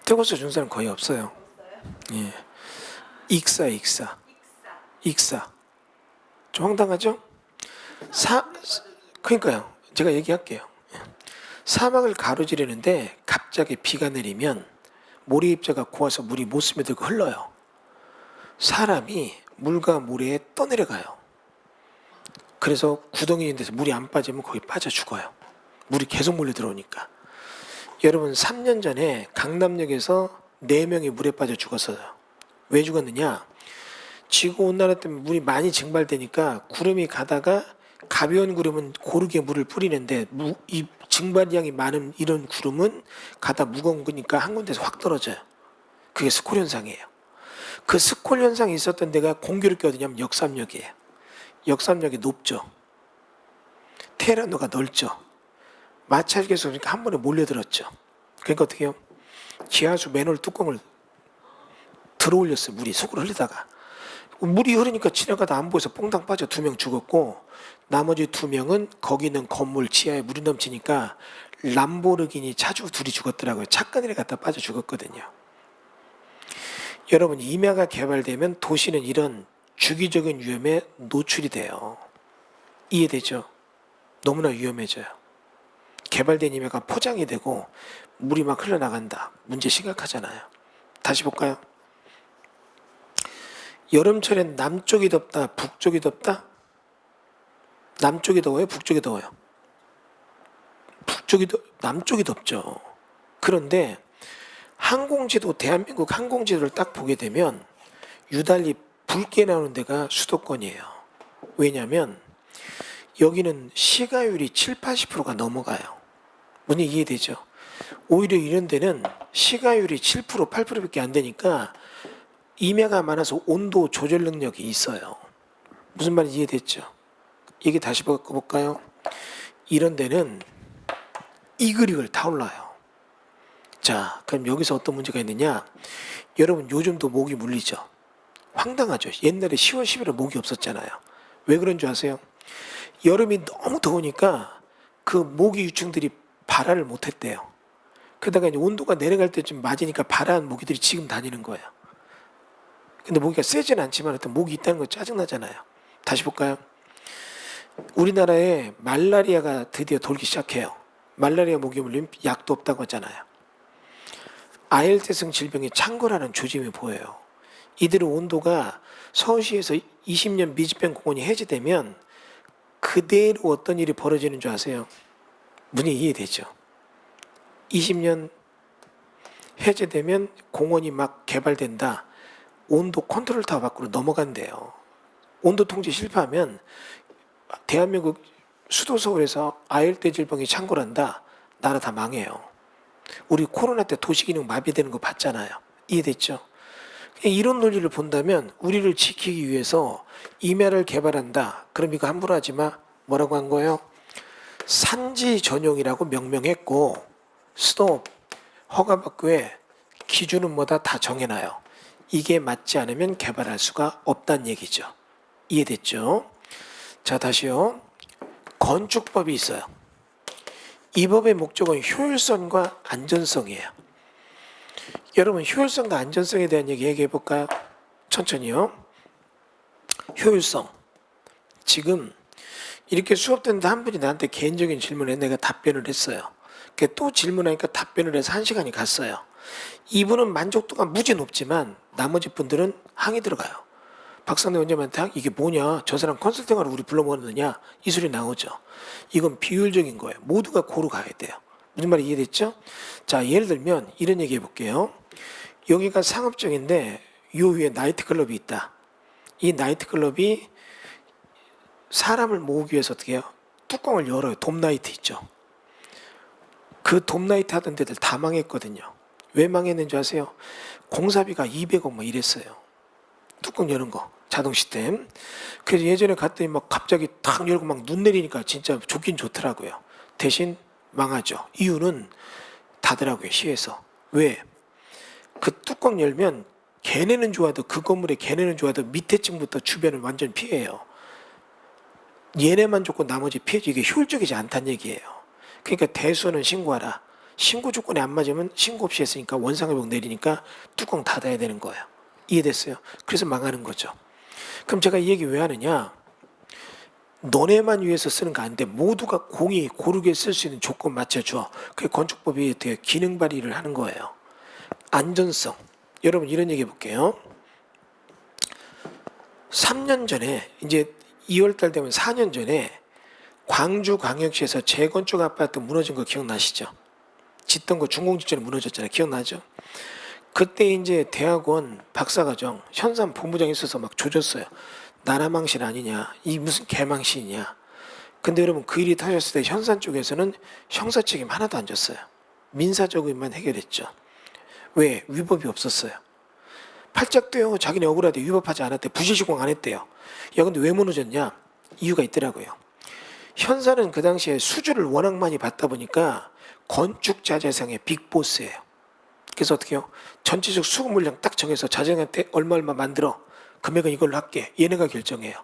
뜨거워서 죽는 사람 거의 없어요. 예. 익사. 좀 황당하죠? 그러니까요. 제가 얘기할게요. 사막을 가로지르는데 갑자기 비가 내리면 모래입자가 고와서 물이 못 스며들고 흘러요. 사람이 물과 모래에 떠내려가요. 그래서 구덩이 있는 데서 물이 안 빠지면 거기 빠져 죽어요. 물이 계속 몰려 들어오니까. 여러분 3년 전에 강남역에서 4명이 물에 빠져 죽었어요. 왜 죽었느냐? 지구온난화 때문에 물이 많이 증발되니까 구름이 가다가 가벼운 구름은 고르게 물을 뿌리는데 이 증발량이 많은 이런 구름은 가다 무거운 거니까 한 군데서 확 떨어져요. 그게 스콜 현상이에요. 그 스콜 현상이 있었던 데가 공교롭게 어디냐면 역삼역이에요. 역삼역이 높죠. 테헤란로가 넓죠. 마찰계에서 그러니까 한 번에 몰려들었죠. 그러니까 어떻게 해요? 지하수 맨홀 뚜껑을 들어올렸어요. 물이 속으로 흘리다가. 물이 흐르니까 지나가다 안 보여서 뽕당 빠져 2명 죽었고 나머지 2명은 거기 있는 건물 지하에 물이 넘치니까 람보르기니 차주 2이 죽었더라고요. 차가늘에 갖다 빠져 죽었거든요. 여러분 임야가 개발되면 도시는 이런 주기적인 위험에 노출이 돼요. 이해되죠? 너무나 위험해져요. 개발된 임야가 포장이 되고 물이 막 흘러나간다. 문제 심각하잖아요. 다시 볼까요? 여름철엔 남쪽이 덥다, 북쪽이 덥다? 남쪽이 더워요, 북쪽이 더워요? 남쪽이 덥죠. 그런데 항공지도, 대한민국 항공지도를 딱 보게 되면 유달리 붉게 나오는 데가 수도권이에요. 왜냐하면 여기는 시가율이 70~80%가 넘어가요. 뭔지 이해되죠? 오히려 이런 데는 시가율이 7%, 8%밖에 안 되니까 임야가 많아서 온도 조절 능력이 있어요. 무슨 말인지 이해됐죠? 이게 다시 볼까요? 이런 데는 이글이글 타올라요. 자, 그럼 여기서 어떤 문제가 있느냐? 여러분 요즘도 모기 물리죠? 황당하죠? 옛날에 10월, 11월 모기 없었잖아요. 왜 그런 줄 아세요? 여름이 너무 더우니까 그 모기 유충들이 발화를 못했대요. 그러다가 이제 온도가 내려갈 때쯤 맞으니까 발화한 모기들이 지금 다니는 거예요. 근데 모기가 세진 않지만 하여튼 모기 있다는 거 짜증나잖아요. 다시 볼까요? 우리나라에 말라리아가 드디어 돌기 시작해요. 말라리아 모기 물리면 약도 없다고 하잖아요. 아열대성 질병이 창궐하는 조짐이 보여요. 이들의 온도가 서울시에서 20년 미집행 공원이 해제되면 그대로 어떤 일이 벌어지는 줄 아세요? 문제 이해되죠? 20년 해제되면 공원이 막 개발된다. 온도 컨트롤 타워 밖으로 넘어간대요. 온도 통제 실패하면 대한민국 수도 서울에서 아열대 질병이 창궐한다. 나라 다 망해요. 우리 코로나 때 도시기능 마비되는 거 봤잖아요. 이해됐죠? 이런 논리를 본다면 우리를 지키기 위해서 임야를 개발한다. 그럼 이거 함부로 하지 마. 뭐라고 한 거예요? 산지 전용이라고 명명했고 스톱 허가받고 에 기준은 뭐다 다 정해놔요. 이게 맞지 않으면 개발할 수가 없다는 얘기죠. 이해됐죠? 자, 다시요. 건축법이 있어요. 이 법의 목적은 효율성과 안전성이에요. 여러분 효율성과 안전성에 대한 얘기 얘기해 볼까요? 천천히요. 효율성. 지금 이렇게 수업 듣는데 한 분이 나한테 개인적인 질문에 내가 답변을 했어요. 또 질문하니까 답변을 해서 1시간이 갔어요. 이분은 만족도가 무지 높지만 나머지 분들은 항의 들어가요. 박상대 원장님한테 이게 뭐냐, 저 사람 컨설팅하러 우리 불러모았느냐, 이 소리 나오죠. 이건 비효율적인 거예요. 모두가 고루 가야 돼요. 무슨 말이 이해됐죠? 자, 예를 들면 이런 얘기 해볼게요. 여기가 상업적인데 요 위에 나이트클럽이 있다. 이 나이트클럽이 사람을 모으기 위해서 어떻게 해요? 뚜껑을 열어요. 돔나이트 있죠. 그 돔나이트 하던 데들 다 망했거든요. 왜 망했는지 아세요? 공사비가 200억 뭐 이랬어요. 뚜껑 여는 거, 자동 시스템. 그래서 예전에 갔더니 막 갑자기 탁 열고 막 눈 내리니까 진짜 좋긴 좋더라고요. 대신 망하죠. 이유는 닫으라고요, 시에서. 왜? 그 뚜껑 열면 걔네는 좋아도, 그 건물에 걔네는 좋아도 밑에 층부터 주변을 완전 피해요. 얘네만 좋고 나머지 피해지. 이게 효율적이지 않다는 얘기예요. 그러니까 대수는 신고하라. 신고 조건에 안 맞으면 신고 없이 했으니까 원상회복 내리니까 뚜껑 닫아야 되는 거예요. 이해됐어요? 그래서 망하는 거죠. 그럼 제가 이 얘기 왜 하느냐? 너네만 위해서 쓰는 거 아닌데 모두가 공이 고르게 쓸 수 있는 조건 맞춰줘. 그게 건축법이 되게 기능 발휘를 하는 거예요. 안전성. 여러분 이런 얘기 해볼게요. 3년 전에, 이제 2월달 되면 4년 전에 광주광역시에서 재건축 아파트 무너진 거 기억나시죠? 짓던 거 준공직전에 무너졌잖아요. 기억나죠? 그때 이제 대학원 박사과정 현산 본부장이 있어서 막 조졌어요. 나라망신 아니냐, 이 무슨 개망신이냐. 근데 여러분 그 일이 터졌을 때 현산 쪽에서는 형사 책임 하나도 안 졌어요. 민사적으로만 해결했죠. 왜? 위법이 없었어요. 팔짝도요, 자기네 억울하대, 위법하지 않았대, 부실시공 안 했대요. 야, 근데 왜 무너졌냐? 이유가 있더라고요. 현산은 그 당시에 수주를 워낙 많이 받다 보니까 건축자재상의 빅보스예요. 그래서 어떻게 해요? 전체적 수급 물량 딱 정해서 자재한테 얼마 만들어. 금액은 이걸로 할게. 얘네가 결정해요.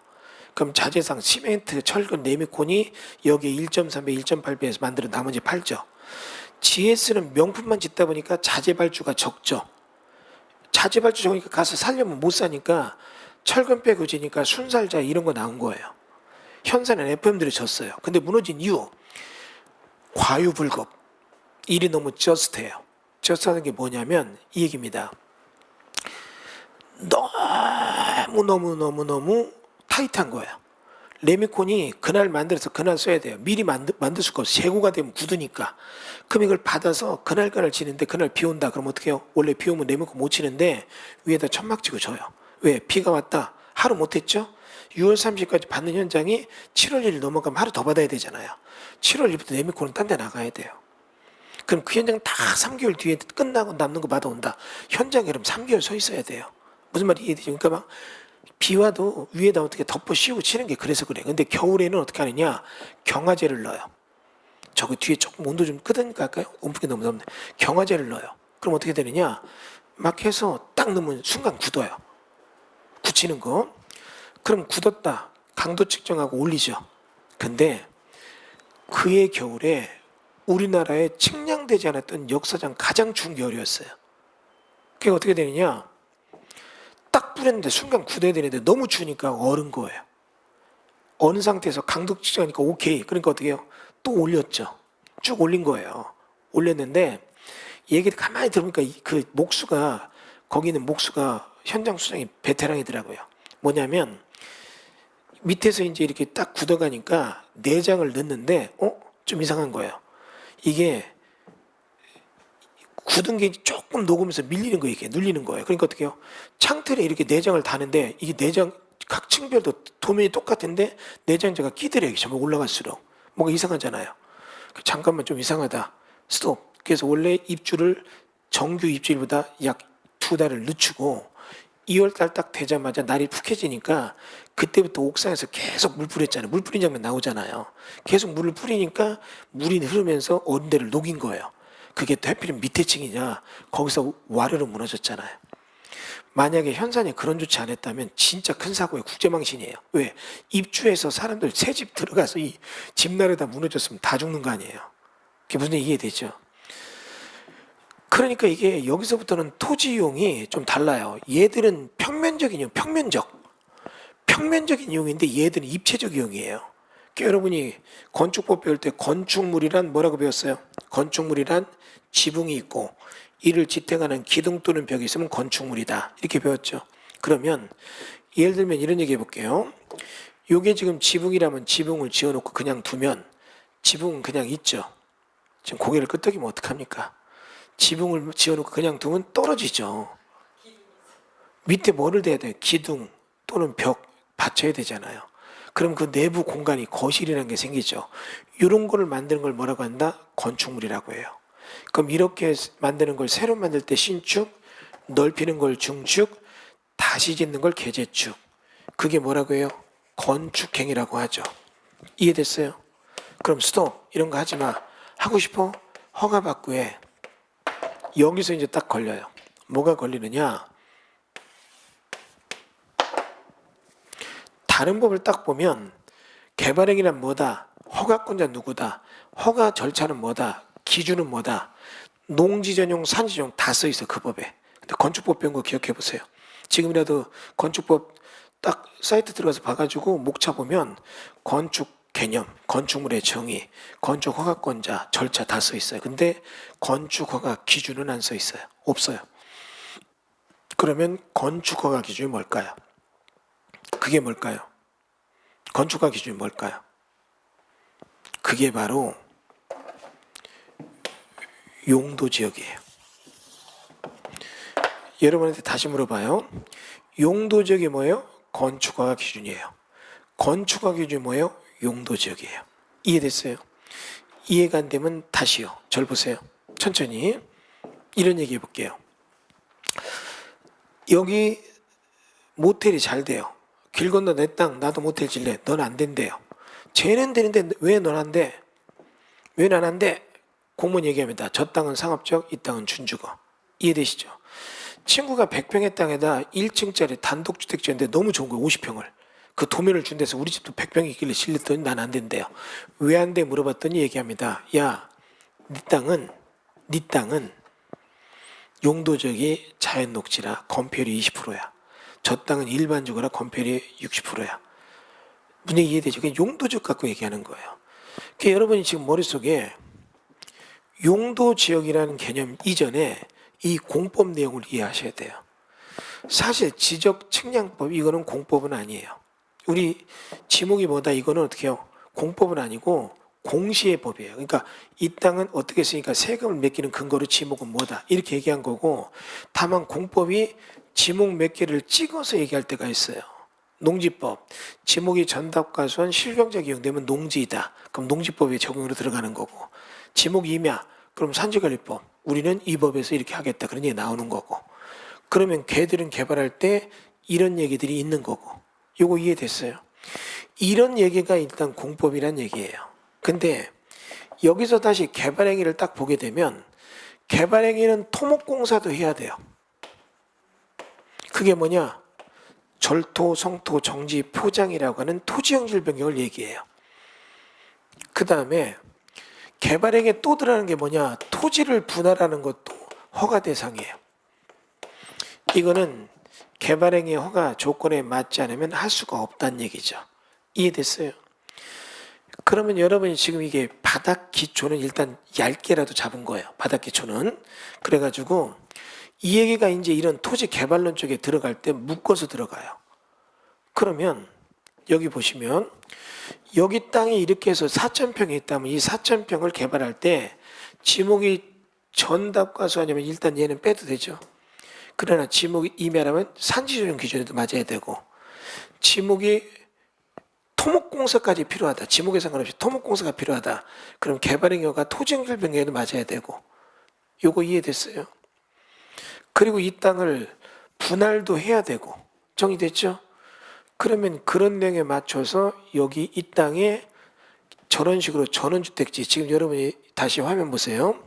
그럼 자재상 시멘트, 철근, 레미콘이 여기에 1.3배, 1.8배에서 만들어 나머지 팔죠. GS는 명품만 짓다 보니까 자재 발주가 적죠. 자재 발주 적으니까 가서 살려면 못 사니까 철근 빼고 지니까 순살자 이런 거 나온 거예요. 현산은 FM들이 졌어요. 근데 무너진 이유, 과유불급. 일이 너무 저스트해요. 저스트하는 게 뭐냐면 이 얘기입니다. 너무 타이트한 거예요. 레미콘이 그날 만들어서 그날 써야 돼요. 미리 만들 수가 없어. 재고가 되면 굳으니까. 그럼 이걸 받아서 그날 치는데 그날 비 온다. 그럼 어떻게 해요? 원래 비 오면 레미콘 못 치는데 위에다 천막 치고 줘요. 왜? 비가 왔다. 하루 못했죠? 6월 30일까지 받는 현장이 7월 1일 넘어가면 하루 더 받아야 되잖아요. 7월 1일부터 레미콘은 딴 데 나가야 돼요. 그럼 그 현장 다 3개월 뒤에 끝나고 남는 거 받아온다. 현장에 그럼 3개월 서 있어야 돼요. 무슨 말이 이해되죠? 그러니까 막 비 와도 위에다 어떻게 덮어 씌우고 치는 게 그래서 그래. 근데 겨울에는 어떻게 하느냐? 경화제를 넣어요. 저거 뒤에 조금 온도 좀 끄다니까 할까요? 온풍기 너무 덥네. 경화제를 넣어요. 그럼 어떻게 되느냐? 막 해서 딱 넣으면 순간 굳어요. 굳히는 거. 그럼 굳었다. 강도 측정하고 올리죠. 근데 그해 겨울에 우리나라에 측량되지 않았던 역사상 가장 추운 겨울이었어요. 그게 어떻게 되느냐? 딱 뿌렸는데 순간 굳어야 되는데 너무 추우니까 얼은 거예요. 어느 상태에서 강도 측정하니까 오케이. 그러니까 어떻게 해요? 또 올렸죠. 쭉 올린 거예요. 올렸는데 얘기를 가만히 들으니까 그 목수가, 거기 있는 목수가 현장 수장이 베테랑이더라고요. 뭐냐면 밑에서 이제 이렇게 딱 굳어가니까 내장을 넣는데 좀 이상한 거예요. 이게 굳은 게 조금 녹으면서 밀리는 거예요. 이게 눌리는 거예요. 그러니까 어떻게 해요? 창틀에 이렇게 내장을 다는데 이게 내장 각 층별도 도면이 똑같은데 내장재가 끼더래요. 점점 올라갈수록. 뭔가 이상하잖아요. 잠깐만 좀 이상하다. 스톱. 그래서 원래 입주를 정규 입주일보다 약 2달을 늦추고 2월달 딱 되자마자 날이 푹해지니까 그때부터 옥상에서 계속 물 뿌렸잖아요. 물 뿌린 장면 나오잖아요. 계속 물을 뿌리니까 물이 흐르면서 언대를 녹인 거예요. 그게 또 하필이면 밑에 층이냐. 거기서 와르르 무너졌잖아요. 만약에 현산이 그런 조치 안 했다면 진짜 큰 사고예요. 국제망신이에요. 왜? 입주해서 사람들 새 집 들어가서 이 집 나르다 무너졌으면 다 죽는 거 아니에요. 그게 무슨 얘기 이해되죠? 그러니까 이게 여기서부터는 토지 이용이 좀 달라요. 얘들은 평면적인 이용, 평면적인 이용인데 얘들은 입체적 이용이에요. 그러니까 여러분이 건축법 배울 때 건축물이란 뭐라고 배웠어요? 건축물이란 지붕이 있고 이를 지탱하는 기둥 또는 벽이 있으면 건축물이다. 이렇게 배웠죠. 그러면 예를 들면 이런 얘기 해볼게요. 요게 지금 지붕이라면 지붕을 지어놓고 그냥 두면 지붕은 그냥 있죠. 지금 고개를 끄덕이면 어떡합니까? 지붕을 지어놓고 그냥 두면 떨어지죠. 밑에 뭐를 대야 돼요? 기둥 또는 벽 받쳐야 되잖아요. 그럼 그 내부 공간이 거실이라는 게 생기죠. 이런 거를 만드는 걸 뭐라고 한다? 건축물이라고 해요. 그럼 이렇게 만드는 걸 새로 만들 때 신축, 넓히는 걸 중축, 다시 짓는 걸 개재축. 그게 뭐라고 해요? 건축행위라고 하죠. 이해됐어요? 그럼 스톱, 이런 거 하지 마. 하고 싶어? 허가받고 해. 여기서 이제 딱 걸려요. 뭐가 걸리느냐? 다른 법을 딱 보면 개발행위란 뭐다? 허가권자 누구다? 허가 절차는 뭐다? 기준은 뭐다? 농지 전용, 산지 전용 다 써 있어 그 법에. 근데 건축법 배운 거 기억해 보세요. 지금이라도 건축법 딱 사이트 들어가서 봐가지고 목차 보면 건축 개념, 건축물의 정의, 건축 허가권자, 절차 다 써 있어요. 근데 건축 허가 기준은 안 써 있어요. 없어요. 그러면 건축 허가 기준이 뭘까요? 그게 뭘까요? 건축가 기준이 뭘까요? 그게 바로 용도지역이에요. 여러분한테 다시 물어봐요. 용도지역이 뭐예요? 건축가 기준이에요. 건축가 기준이 뭐예요? 용도지역이에요. 이해됐어요? 이해가 안 되면 다시요. 절 보세요. 천천히 이런 얘기 해볼게요. 여기 모텔이 잘 돼요. 길 건너 내 땅 나도 모텔 질래. 넌 안 된대요. 쟤는 되는데 왜 넌 안 돼? 왜 난 안 돼? 공무원 얘기합니다. 저 땅은 상업적, 이 땅은 준주거. 이해되시죠? 친구가 100평의 땅에다 1층짜리 단독주택 지었는데 너무 좋은 거예요. 50평을. 그 도면을 준 데서 우리 집도 100평이 있길래 질렀더니 난 안 된대요. 왜 안 돼? 물어봤더니 얘기합니다. 야, 네 땅은 용도적이 자연 녹지라 건폐율이 20%야. 저 땅은 일반적으로 건폐율이 60%야. 문제 이해되죠? 그게 용도적 갖고 얘기하는 거예요. 그러니까 여러분이 지금 머릿속에 용도지역이라는 개념 이전에 이 공법 내용을 이해하셔야 돼요. 사실 지적 측량법 이거는 공법은 아니에요. 우리 지목이 뭐다 이거는 어떻게 해요? 공법은 아니고 공시의 법이에요. 그러니까 이 땅은 어떻게 쓰니까 세금을 매기는 근거로 지목은 뭐다 이렇게 얘기한 거고, 다만 공법이 지목 몇 개를 찍어서 얘기할 때가 있어요. 농지법, 지목이 전답과수원 실경적 이용되면 농지이다. 그럼 농지법의 적용으로 들어가는 거고, 지목 임야, 그럼 산지관리법, 우리는 이 법에서 이렇게 하겠다. 그런 얘기 나오는 거고. 그러면 걔들은 개발할 때 이런 얘기들이 있는 거고. 요거 이해됐어요? 이런 얘기가 일단 공법이란 얘기예요. 근데 여기서 다시 개발행위를 딱 보게 되면 개발행위는 토목공사도 해야 돼요. 그게 뭐냐? 절토, 성토, 정지, 포장이라고 하는 토지형질 변경을 얘기해요. 그 다음에 개발행위에 또 들어가는 게 뭐냐? 토지를 분할하는 것도 허가 대상이에요. 이거는 개발행위 허가 조건에 맞지 않으면 할 수가 없다는 얘기죠. 이해됐어요? 그러면 여러분이 지금 이게 바닥 기초는 일단 얇게라도 잡은 거예요. 바닥 기초는. 그래가지고 이 얘기가 이제 이런 토지 개발론 쪽에 들어갈 때 묶어서 들어가요. 그러면 여기 보시면 여기 땅이 이렇게 해서 4,000평이 있다면 이 4,000평을 개발할 때 지목이 전답과수 아니면 일단 얘는 빼도 되죠. 그러나 지목이 임야라면 산지조정 기준에도 맞아야 되고, 지목이 토목공사까지 필요하다. 지목에 상관없이 토목공사가 필요하다. 그럼 개발행위가 토지형질 변경에도 맞아야 되고. 요거 이해됐어요? 그리고 이 땅을 분할도 해야 되고. 정리됐죠? 그러면 그런 내용에 맞춰서 여기 이 땅에 저런 식으로 전원주택지, 지금 여러분이 다시 화면 보세요.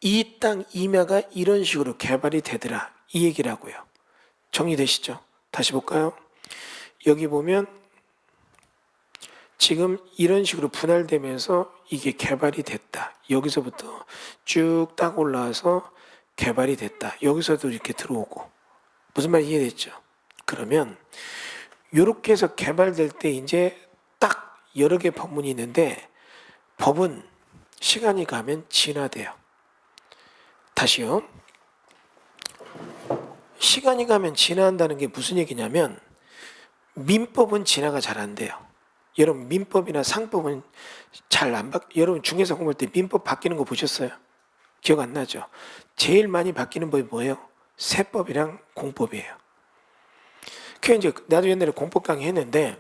이 땅 임야가 이런 식으로 개발이 되더라. 이 얘기라고요. 정리되시죠? 다시 볼까요? 여기 보면 지금 이런 식으로 분할되면서 이게 개발이 됐다. 여기서부터 쭉 딱 올라와서 개발이 됐다. 여기서도 이렇게 들어오고. 무슨 말인지 이해됐죠? 그러면 이렇게 해서 개발될 때 이제 딱 여러 개 법문이 있는데 법은 시간이 가면 진화돼요. 다시요. 시간이 가면 진화한다는 게 무슨 얘기냐면 민법은 진화가 잘 안 돼요. 여러분 민법이나 상법은 잘 안 여러분 중개사 공부할 때 민법 바뀌는 거 보셨어요? 기억 안 나죠? 제일 많이 바뀌는 법이 뭐예요? 세법이랑 공법이에요. 그 이제 나도 옛날에 공법 강의 했는데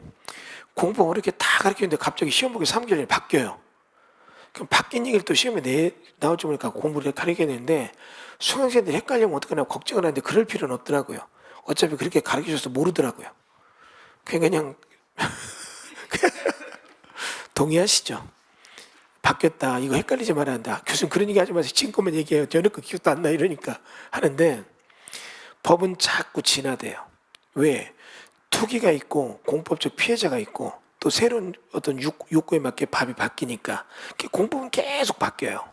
공법 이렇게 다 가르치는데 갑자기 시험 보기 3개월에 바뀌어요. 그럼 바뀐 얘기를 또 시험에 나올 줄 모르니까 공부를 가르쳐야 되는데 수강생들이 헷갈리면 어떡하나 걱정을 하는데 그럴 필요는 없더라고요. 어차피 그렇게 가르쳐줘서 모르더라고요. 그냥 동의하시죠? 바뀌었다. 이거 헷갈리지 말아야 한다. 교수님 그런 얘기 하지 마세요. 지금 것만 얘기해요. 저는 그 기억도 안 나. 이러니까 하는데 법은 자꾸 진화돼요. 왜? 투기가 있고 공법적 피해자가 있고 또 새로운 어떤 욕구에 맞게 법이 바뀌니까 공법은 계속 바뀌어요.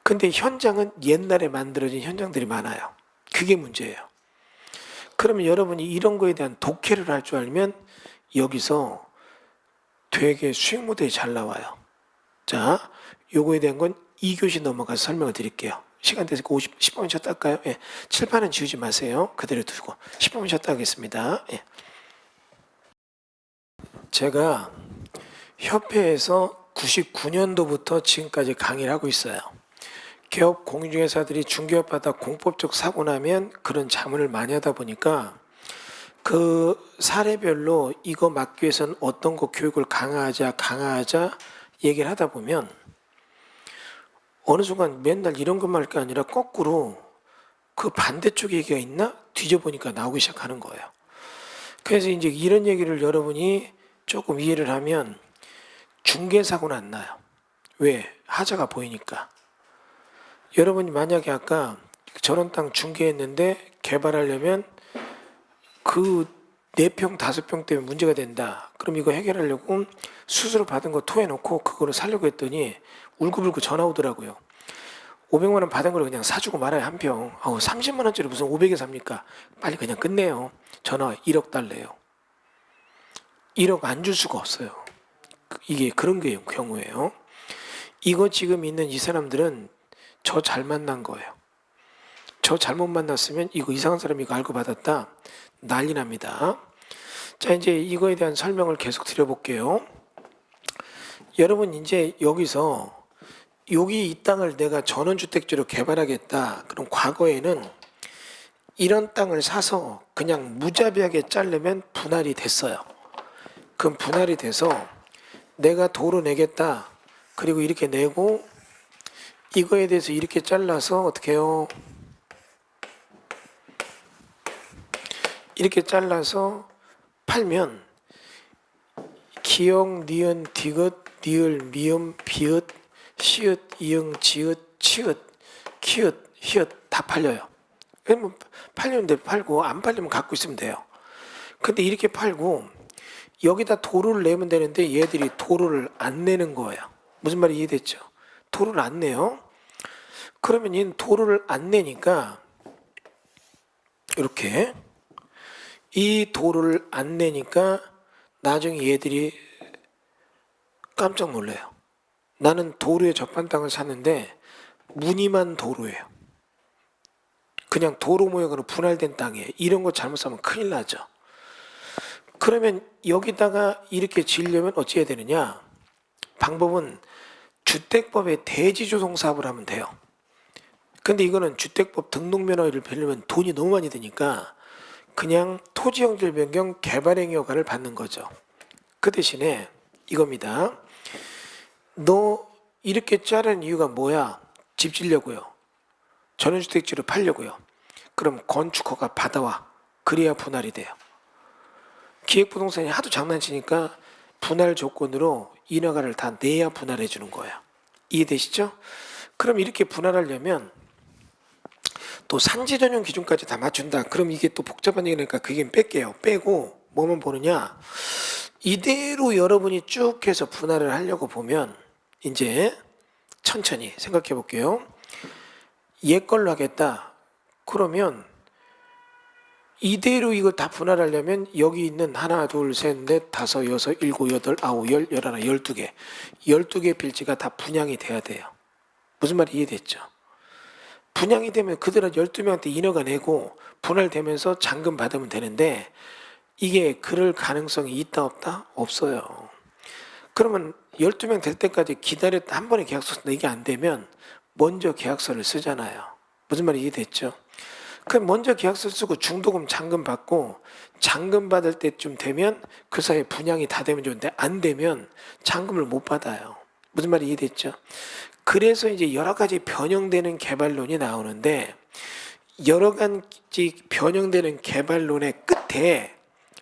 근데 현장은 옛날에 만들어진 현장들이 많아요. 그게 문제예요. 그러면 여러분이 이런 거에 대한 독해를 할 줄 알면 여기서 되게 수익 모델이 잘 나와요. 자, 요거에 대한 건 2교시 넘어가서 설명을 드릴게요. 시간 돼서 10분 쉬었다 할까요? 예. 칠판은 지우지 마세요. 그대로 두고 10분 쉬었다 하겠습니다. 예. 제가 협회에서 99년도부터 지금까지 강의를 하고 있어요. 기업 공인중개사들이 중개업하다 공법적 사고 나면 그런 자문을 많이 하다 보니까 그 사례별로 이거 막기 위해서는 어떤 거 교육을 강화하자 얘기를 하다 보면 어느 순간 맨날 이런 것만 할 게 아니라 거꾸로 그 반대쪽 얘기가 있나? 뒤져보니까 나오기 시작하는 거예요. 그래서 이제 이런 얘기를 여러분이 조금 이해를 하면 중개사고는 안 나요. 왜? 하자가 보이니까. 여러분이 만약에 아까 저런 땅 중개했는데 개발하려면 그 4평, 5평 때문에 문제가 된다. 그럼 이거 해결하려고 수수료 받은 거 토해놓고 그거를 사려고 했더니 울고불고 전화 오더라고요. 500만 원 받은 걸 그냥 사주고 말아요, 한 평. 30만 원짜리 무슨 500에 삽니까? 빨리 그냥 끝내요. 전화 1억 달래요. 1억 안 줄 수가 없어요. 이게 그런 경우예요. 이거 지금 있는 이 사람들은 저 잘 만난 거예요. 저 잘못 만났으면 이거 이상한 사람이 이거 알고 받았다. 난리 납니다. 자, 이제 이거에 대한 설명을 계속 드려볼게요. 여러분 이제 여기서 여기 이 땅을 내가 전원주택지로 개발하겠다. 그럼 과거에는 이런 땅을 사서 그냥 무자비하게 자르면 분할이 됐어요. 그럼 분할이 돼서 내가 도로 내겠다. 그리고 이렇게 내고 이거에 대해서 이렇게 잘라서 어떻게 해요? 이렇게 잘라서 팔면 기역, 니은, 디귿, 니을, 미음, 비읍, 시읒, 이응, 지읒, 치읒, 키읒, 히읗 다 팔려요. 그러면 팔리는 데 팔고 안 팔리면 갖고 있으면 돼요. 근데 이렇게 팔고 여기다 도로를 내면 되는데 얘들이 도로를 안 내는 거예요. 무슨 말이 이해됐죠? 도로를 안 내요. 그러면 얘는 도로를 안 내니까 이렇게 이 도로를 안 내니까 나중에 얘들이 깜짝 놀래요. 나는 도로에 접한 땅을 샀는데 무늬만 도로예요. 그냥 도로 모양으로 분할된 땅이에요. 이런 거 잘못 사면 큰일 나죠. 그러면 여기다가 이렇게 지으려면 어찌 해야 되느냐? 방법은 주택법의 대지조성 사업을 하면 돼요. 근데 이거는 주택법 등록면허를 빼려면 돈이 너무 많이 드니까 그냥 토지용질 변경 개발행위 허가를 받는 거죠. 그 대신에 이겁니다. 너 이렇게 자른 이유가 뭐야? 집 지려고요. 전원주택지로 팔려고요. 그럼 건축허가 받아와. 그래야 분할이 돼요. 기획부동산이 하도 장난치니까 분할 조건으로 인허가를 다 내야 분할해 주는 거예요. 이해되시죠? 그럼 이렇게 분할하려면 또 산지 전용 기준까지 다 맞춘다. 그럼 이게 또 복잡한 얘기니까 그게 뺄게요. 빼고 뭐만 보느냐? 이대로 여러분이 쭉 해서 분할을 하려고 보면 이제 천천히 생각해 볼게요. 얘 걸로 하겠다. 그러면 이대로 이걸 다 분할하려면 여기 있는 하나, 둘, 셋, 넷, 다섯, 여섯, 일곱, 여덟, 아홉, 열, 열하나, 12개. 12개 필지가 다 분양이 돼야 돼요. 무슨 말이 이해됐죠? 분양이 되면 그들은 12명한테 인허가 내고 분할되면서 잔금 받으면 되는데 이게 그럴 가능성이 있다 없다? 없어요. 그러면 12명 될 때까지 기다렸다 한 번에 계약서 이게 안 되면 먼저 계약서를 쓰잖아요. 무슨 말이 이해됐죠? 그럼 먼저 계약서를 쓰고 중도금 잔금 받고 잔금 받을 때쯤 되면 그 사이에 분양이 다 되면 좋은데 안 되면 잔금을 못 받아요. 무슨 말이 이해됐죠? 그래서 이제 여러 가지 변형되는 개발론이 나오는데 여러 가지 변형되는 개발론의 끝에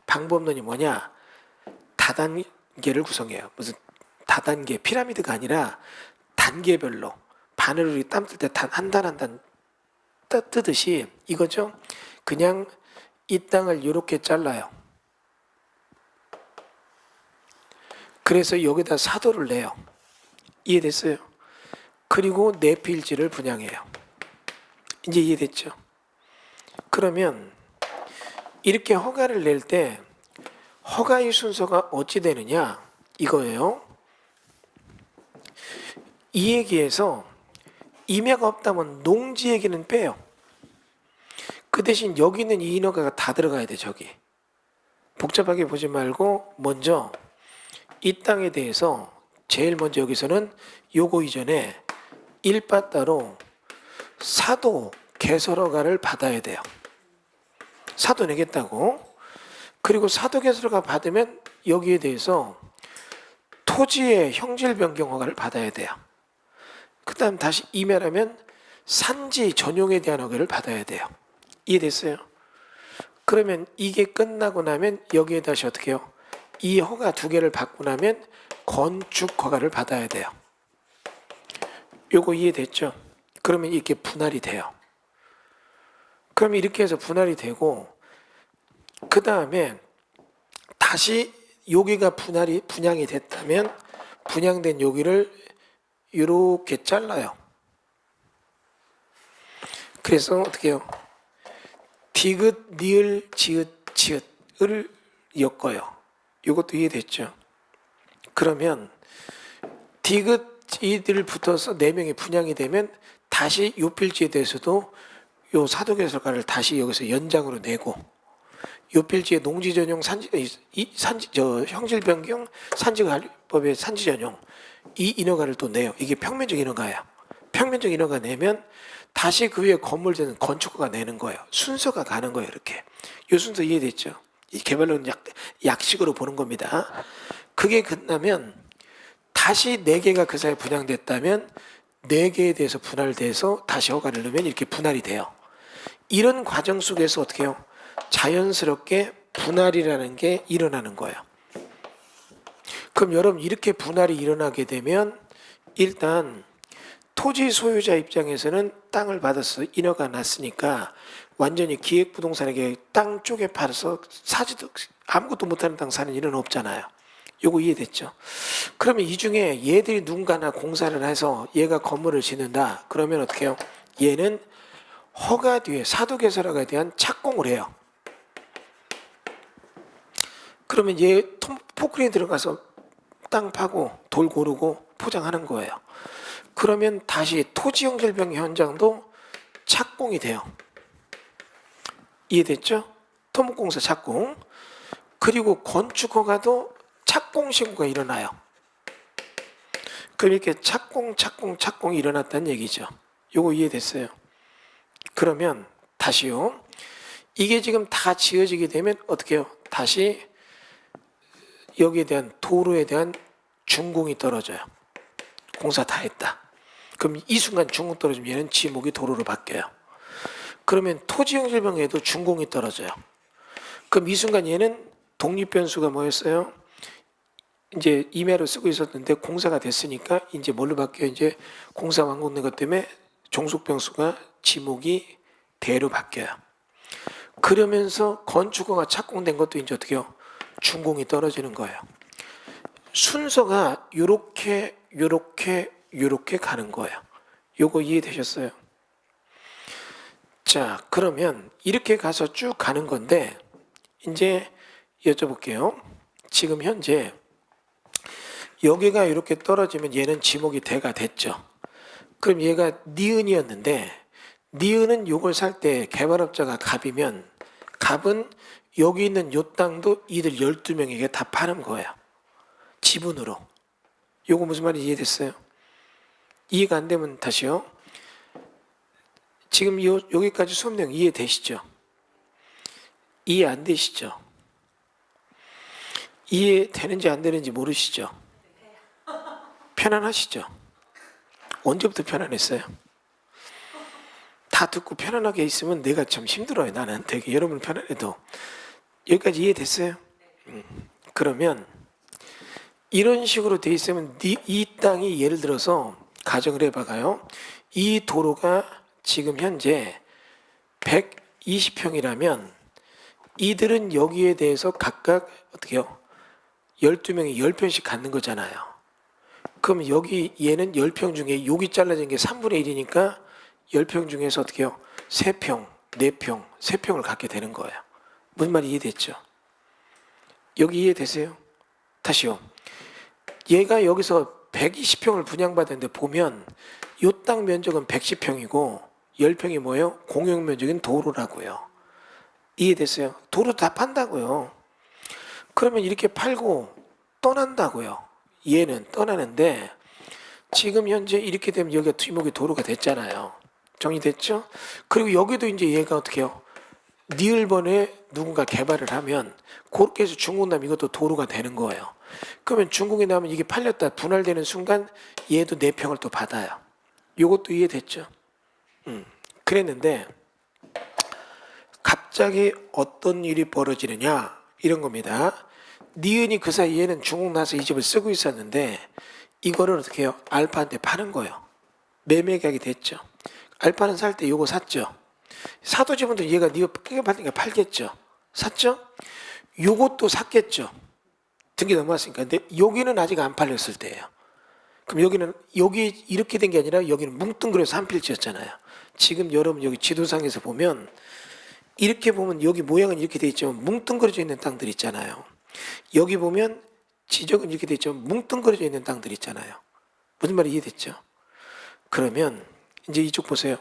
방법론이 뭐냐? 다단계를 구성해요. 무슨 다단계 피라미드가 아니라 단계별로 바늘을 땀 뜰 때 한 단 한 단 뜨듯이 이거죠. 그냥 이 땅을 이렇게 잘라요. 그래서 여기다 사도를 내요. 이해됐어요? 그리고 내 필지를 분양해요. 이제 이해됐죠? 그러면 이렇게 허가를 낼 때 허가의 순서가 어찌 되느냐 이거예요. 이 얘기에서 임야가 없다면 농지 얘기는 빼요. 그 대신 여기 있는 이 인허가가 다 들어가야 돼. 저기 복잡하게 보지 말고 먼저 이 땅에 대해서 제일 먼저 여기서는 요거 이전에 일바 따로 사도 개설 허가를 받아야 돼요. 사도 내겠다고. 그리고 사도 개설 허가 받으면 여기에 대해서 토지의 형질 변경 허가를 받아야 돼요. 그 다음 다시 임야라면 산지 전용에 대한 허가를 받아야 돼요. 이해됐어요? 그러면 이게 끝나고 나면 여기에 다시 어떻게 해요? 이 허가 두 개를 받고 나면 건축 허가를 받아야 돼요. 요거 이해됐죠? 그러면 이렇게 분할이 돼요. 그럼 이렇게 해서 분할이 되고 그 다음에 다시 여기가 분양이 됐다면 분양된 여기를 이렇게 잘라요. 그래서 어떻게 해요? 디귿, 니을, 지읒, 치읓을 엮어요. 이것도 이해됐죠? 그러면 디귿, 이들 붙어서 4명이 분양이 되면 다시 요 필지에 대해서도 요 사도개설가를 다시 여기서 연장으로 내고 요 필지에 농지 전용 형질 변경 산지관리법의 산지 전용 이 인허가를 또 내요. 이게 평면적 인허가야. 평면적 인허가 내면 다시 그 위에 건물 되는 건축가가 내는 거예요. 순서가 가는 거예요. 이렇게. 이 순서 이해됐죠? 이 개발론 약식으로 보는 겁니다. 그게 끝나면 다시 4개가 그 사이에 분양됐다면 4개에 대해서 분할돼서 다시 허가를 넣으면 이렇게 분할이 돼요. 이런 과정 속에서 어떻게 해요? 자연스럽게 분할이라는 게 일어나는 거예요. 그럼 여러분 이렇게 분할이 일어나게 되면 일단 토지 소유자 입장에서는 땅을 받아서 인허가 났으니까 완전히 기획부동산에게 땅 쪽에 팔아서 사지도 아무것도 못하는 땅 사는 일은 없잖아요. 요거 이해됐죠? 그러면 이 중에 얘들이 누군가나 공사를 해서 얘가 건물을 짓는다. 그러면 어떻게 해요? 얘는 허가 뒤에 사도개설허가에 대한 착공을 해요. 그러면 얘 포크레인 들어가서 땅 파고 돌 고르고 포장하는 거예요. 그러면 다시 토지형질병 현장도 착공이 돼요. 이해됐죠? 토목공사 착공. 그리고 건축허가도 착공 신고가 일어나요. 그럼 이렇게 착공이 일어났다는 얘기죠. 요거 이해됐어요? 그러면 다시요. 이게 지금 다 지어지게 되면 어떻게 해요? 다시 여기에 대한 도로에 대한 준공이 떨어져요. 공사 다 했다. 그럼 이 순간 준공 떨어지면 얘는 지목이 도로로 바뀌어요. 그러면 토지형질병에도 준공이 떨어져요. 그럼 이 순간 얘는 독립변수가 뭐였어요? 이제 임야로 쓰고 있었는데 공사가 됐으니까 이제 뭘로 바뀌어요? 이제 공사 완공된 것 때문에 종속변수가 지목이 대로 바뀌어요. 그러면서 건축허가 착공된 것도 이제 어떻게 해요? 준공이 떨어지는 거예요. 순서가 요렇게 가는 거예요. 요거 이해되셨어요? 자, 그러면 이렇게 가서 쭉 가는 건데 이제 여쭤볼게요. 지금 현재 여기가 이렇게 떨어지면 얘는 지목이 대가 됐죠. 그럼 얘가 니은이었는데 니은은 요걸 살 때 개발업자가 갑이면 갑은 여기 있는 요 땅도 이들 12명에게 다 파는 거예요. 지분으로. 요거 무슨 말인지 이해됐어요? 이해가 안 되면 다시요. 지금 여기까지 수업 내용 이해되시죠? 이해 안 되시죠? 이해되는지 안 되는지 모르시죠? 편안하시죠? 언제부터 편안했어요? 다 듣고 편안하게 있으면 내가 참 힘들어요. 나는 되게 여러분 편안해도. 여기까지 이해됐어요? 그러면 이런 식으로 돼 있으면 이 땅이 예를 들어서 가정을 해봐가요. 이 도로가 지금 현재 120평이라면 이들은 여기에 대해서 각각 어떻게 해요? 12명이 10평씩 갖는 거잖아요. 그럼 여기 얘는 10평 중에 여기 잘라진 게 3분의 1이니까 10평 중에서 어떻게 해요? 3평, 4평, 3평을 갖게 되는 거예요. 무슨 말이 이해됐죠? 여기 이해되세요? 다시요. 얘가 여기서 120평을 분양받았는데 보면 이 땅 면적은 110평이고 10평이 뭐예요? 공용 면적인 도로라고요. 이해됐어요? 도로 다 판다고요. 그러면 이렇게 팔고 떠난다고요. 얘는 떠나는데 지금 현재 이렇게 되면 여기가 뒷목이 도로가 됐잖아요. 정리됐죠? 그리고 여기도 이제 얘가 어떻게 해요? 니을번에 누군가 개발을 하면 그렇게 해서 중국 나면 이것도 도로가 되는 거예요. 그러면 중국에 나면 이게 팔렸다 분할되는 순간 얘도 4평을 또 받아요. 요것도 이해됐죠? 그랬는데 갑자기 어떤 일이 벌어지느냐 이런 겁니다. 니은이 그 사이에는 중국 나서 이 집을 쓰고 있었는데 이거를 어떻게 해요? 알파한테 파는 거예요. 매매 계약이 됐죠. 알파는 살 때 요거 샀죠. 사도 지분들 얘가 니가 크게 받으니까 팔겠죠. 샀죠? 요것도 샀겠죠. 등기 넘어왔으니까. 근데 여기는 아직 안 팔렸을 때예요. 그럼 여기 이렇게 된 게 아니라 여기는 뭉뚱그려서 한 필지였잖아요. 지금 여러분 여기 지도상에서 보면 이렇게 보면 여기 모양은 이렇게 돼 있지만 뭉뚱그려져 있는 땅들 있잖아요. 여기 보면 지적은 이렇게 돼 있지만 뭉뚱그려져 있는 땅들 있잖아요. 무슨 말이 이해됐죠? 그러면 이제 이쪽 보세요.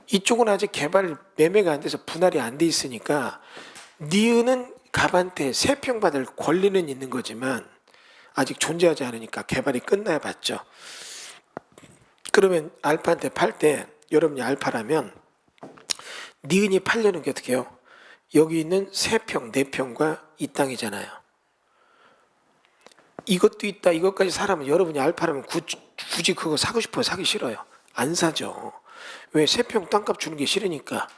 이쪽은 아직 개발 매매가 안 돼서 분할이 안 돼 있으니까 니은은 갑한테 3평 받을 권리는 있는 거지만 아직 존재하지 않으니까 개발이 끝나야 받죠. 그러면 알파한테 팔 때 여러분이 알파라면 니은이 팔려는 게 어떻게 해요? 여기 있는 3평, 4평과 이 땅이잖아요. 이것도 있다 이것까지 사라면 여러분이 알파라면 굳이 그거 사고 싶어요? 사기 싫어요? 안 사죠. 왜? 3평 땅값 주는 게 싫으니까.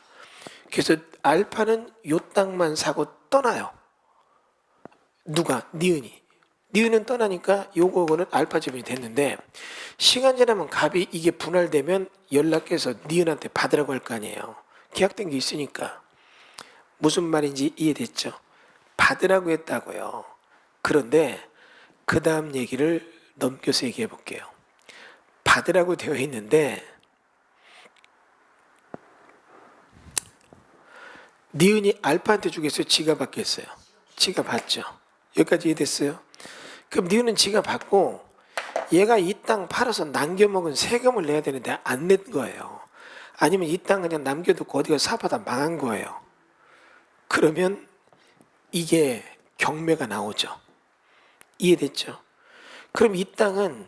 그래서 알파는 요 땅만 사고 떠나요. 누가? 니은이. 니은은 떠나니까 요거는 알파 지분이 됐는데 시간 지나면 갑이 이게 분할되면 연락해서 니은한테 받으라고 할 거 아니에요. 계약된 게 있으니까. 무슨 말인지 이해됐죠? 받으라고 했다고요. 그런데 그 다음 얘기를 넘겨서 얘기해 볼게요. 받으라고 되어 있는데 니은이 알파한테 주겠어요? 지가 받겠어요? 지가 받죠. 여기까지 이해됐어요? 그럼 니은은 지가 받고 얘가 이 땅 팔아서 남겨먹은 세금을 내야 되는데 안 낸 거예요. 아니면 이 땅 그냥 남겨두고 어디가 사업하다 망한 거예요. 그러면 이게 경매가 나오죠. 이해됐죠? 그럼 이 땅은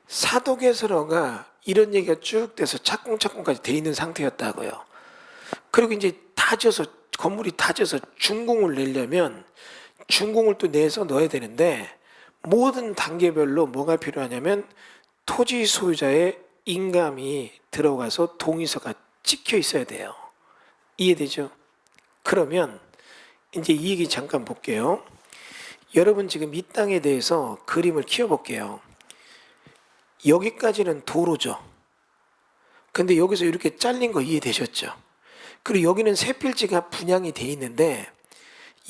사도개설어가 이런 얘기가 쭉 돼서 착공까지 돼 있는 상태였다고요. 그리고 이제 건물이 다져서 준공을 내려면 준공을 또 내서 넣어야 되는데 모든 단계별로 뭐가 필요하냐면 토지 소유자의 인감이 들어가서 동의서가 찍혀 있어야 돼요. 이해되죠? 그러면 이제 이 얘기 잠깐 볼게요. 여러분 지금 이 땅에 대해서 그림을 키워볼게요. 여기까지는 도로죠. 근데 여기서 이렇게 잘린 거 이해되셨죠? 그리고 여기는 세 필지가 분양이 돼 있는데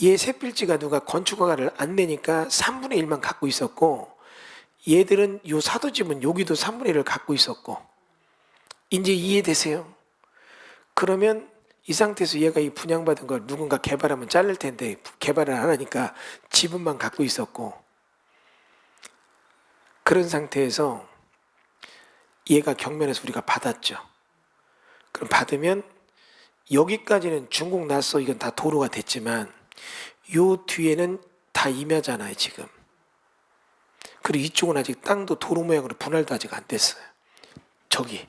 얘 세 필지가 누가 건축허가를 안 내니까 3분의 1만 갖고 있었고 얘들은 요 사도집은 여기도 3분의 1을 갖고 있었고 이제 이해되세요? 그러면 이 상태에서 얘가 이 분양받은 걸 누군가 개발하면 자를 텐데 개발을 안 하니까 지분만 갖고 있었고, 그런 상태에서 얘가 경매에서 우리가 받았죠. 그럼 받으면 여기까지는 중공 났어, 이건 다 도로가 됐지만 요 뒤에는 다 임야잖아요 지금. 그리고 이쪽은 아직 땅도 도로 모양으로 분할도 아직 안 됐어요. 저기